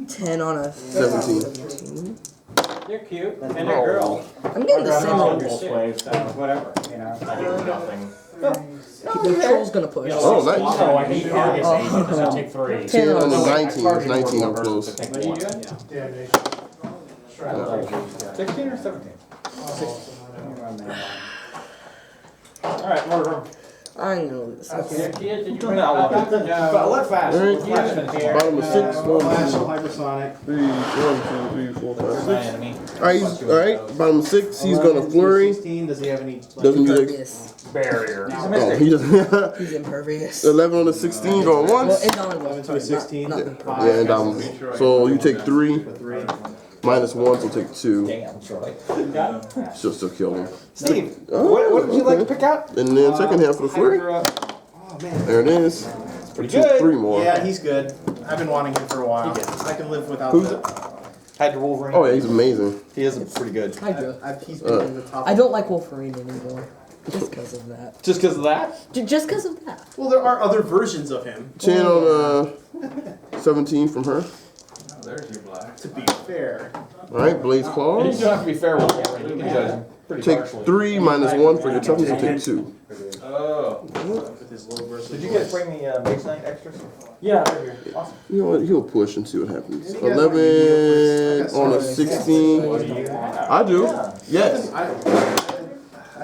10 on a 17. 17. They're cute, and they're girls. I'm getting the same You're roll. sick, so whatever, you know. Nothing. The troll's gonna push. Oh, nice. Oh, I need Argus 8 because I take 3. 10 on the 19. It's 19 up close. What are you doing? 16 or 17? Alright, murder. I know this. They're kids, did you bring No, up? let fast. Alright. Flash in here. Bottom of 6. 1, Flash, 2, hypersonic. 3, 1, 2, 3, 4, 5, 6. Enemy. Alright, bottom of 6. He's gonna flurry. 16. Does he have any? Doesn't use it. Impervious. Barrier. Oh, he doesn't. He's impervious. 11 on the 16 going Well, once. indomitable. 11 to a 16. Not Yeah, impervious. and so you take 3. 3. Minus 1, so take 2. Damn, Troy. She'll still kill him. Steve, Oh, what would you like to okay. pick out? And then second half of the flurry. Oh man. There it is. Pretty good. 3 more. Yeah, he's good. I've been wanting him for a while. I can live without Who's that. Hydra Wolverine. Oh yeah, he's amazing. He is pretty good. Hydra. He's been in the top. I don't like Wolverine anymore. Just because of that. Just because of that? Just because of that. Well, there are other versions of him. 10 on 17 from her. To be fair. Alright, Blaze You Claws. don't have to be fair with Wolverine. You can judge him pretty Take harshly. 3 minus 1 for your toughness, so take 2. Oh. With his low versus Did you guys bring the base night extras? Yeah, right here. Awesome. You know what? He'll push and see what happens. 11 on a 16. I do. Yes.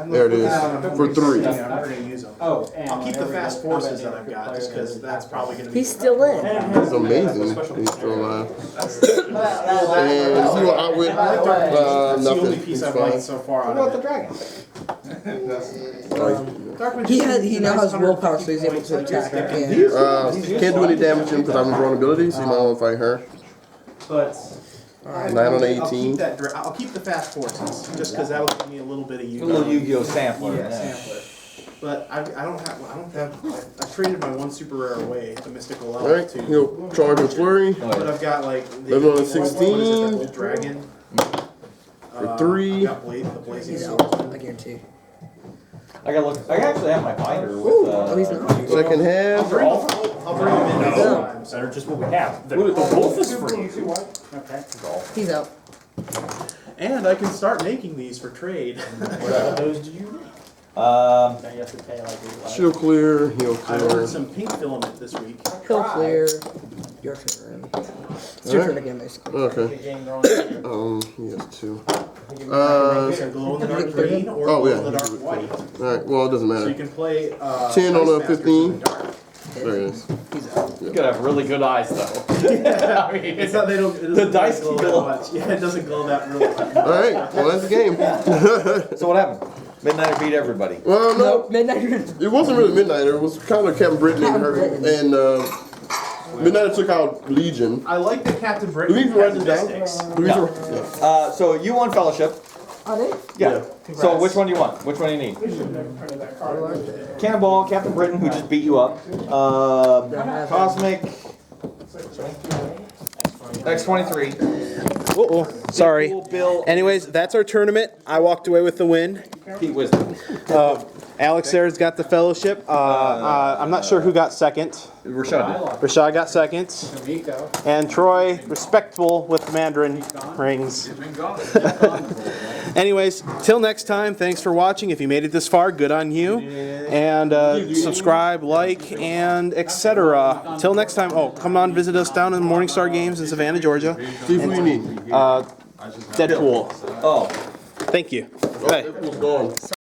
There it is. For 3. I'm never going to use them. Oh, and I'll keep the fast forces that I've got just because that's probably going to be. He's still in. He's amazing. He's still alive. And he will outwit That's the only nothing. piece He's I've fine. liked so far What on about the it. dragon? He now has willpower, so he's able to attack again. Can't do any damage to him because I'm invulnerability, so you might want to fight her. But 9 on I'll keep 18. that. I'll keep the fast forces just because that'll give me a little bit of A little Yu-Gi-Oh sampler. Yeah, sampler. But I don't have. I traded my 1 super rare away, the mystical elf, Alright, to. he'll charge and flurry. But I've got like the 11 on a what is it, 16. that old dragon. For 3. I've got the blazing He's sword. out. I guarantee. I gotta look. I actually have my binder with. Oh, he's not. Second half. I'll bring him in next time. So they're just what we have. The wolf is for you. Okay. He's out. And I can start making these for trade. What those do you need? Now you have to pay like She'll clear, he'll I clear. ordered some pink filament this week. He'll clear. Your turn. It's your turn again, basically. Okay. He has 2. Either glow in the dark green or Oh, glow yeah. in the dark white. Alright, well, it doesn't So you matter. can play 10 on Ice a Masters 15. in the dark. There it is. He's out. You gotta have really good eyes, though. I mean, It's not. It doesn't The dice glow can that go. much. Yeah, it doesn't glow that really much. Alright, well, that's the game. So what happened? Midnight beat everybody. Well, no, Midnight. it wasn't really Midnighter. It was kind of Captain Britain and Captain her. Britain. And Midnighter took out Legion. I like that Captain Do Britain we even write has this down? mystics. Do we even- yeah. So you won Fellowship. Are they? Yeah. So which one do you want? Which one do you need? Cannonball, Captain Britain, who just beat you up. Cosmic. X-23. Uh-oh. Sorry. Cool Bill. Anyways, that's our tournament. I walked away with the win. Pete Wisdom. Alex there's got the fellowship. I'm not sure who got second. Rashad. Rashad got second. Rico. And Troy, respectable with Mandarin rings. Anyways, till next time, thanks for watching. If you made it this far, good on you. And subscribe, like, and etc. Till next time. Oh, come on, visit us down in Morningstar Games in Savannah, Georgia. See who you need. Deadpool. Oh. Thank you. Bye. Deadpool's gone.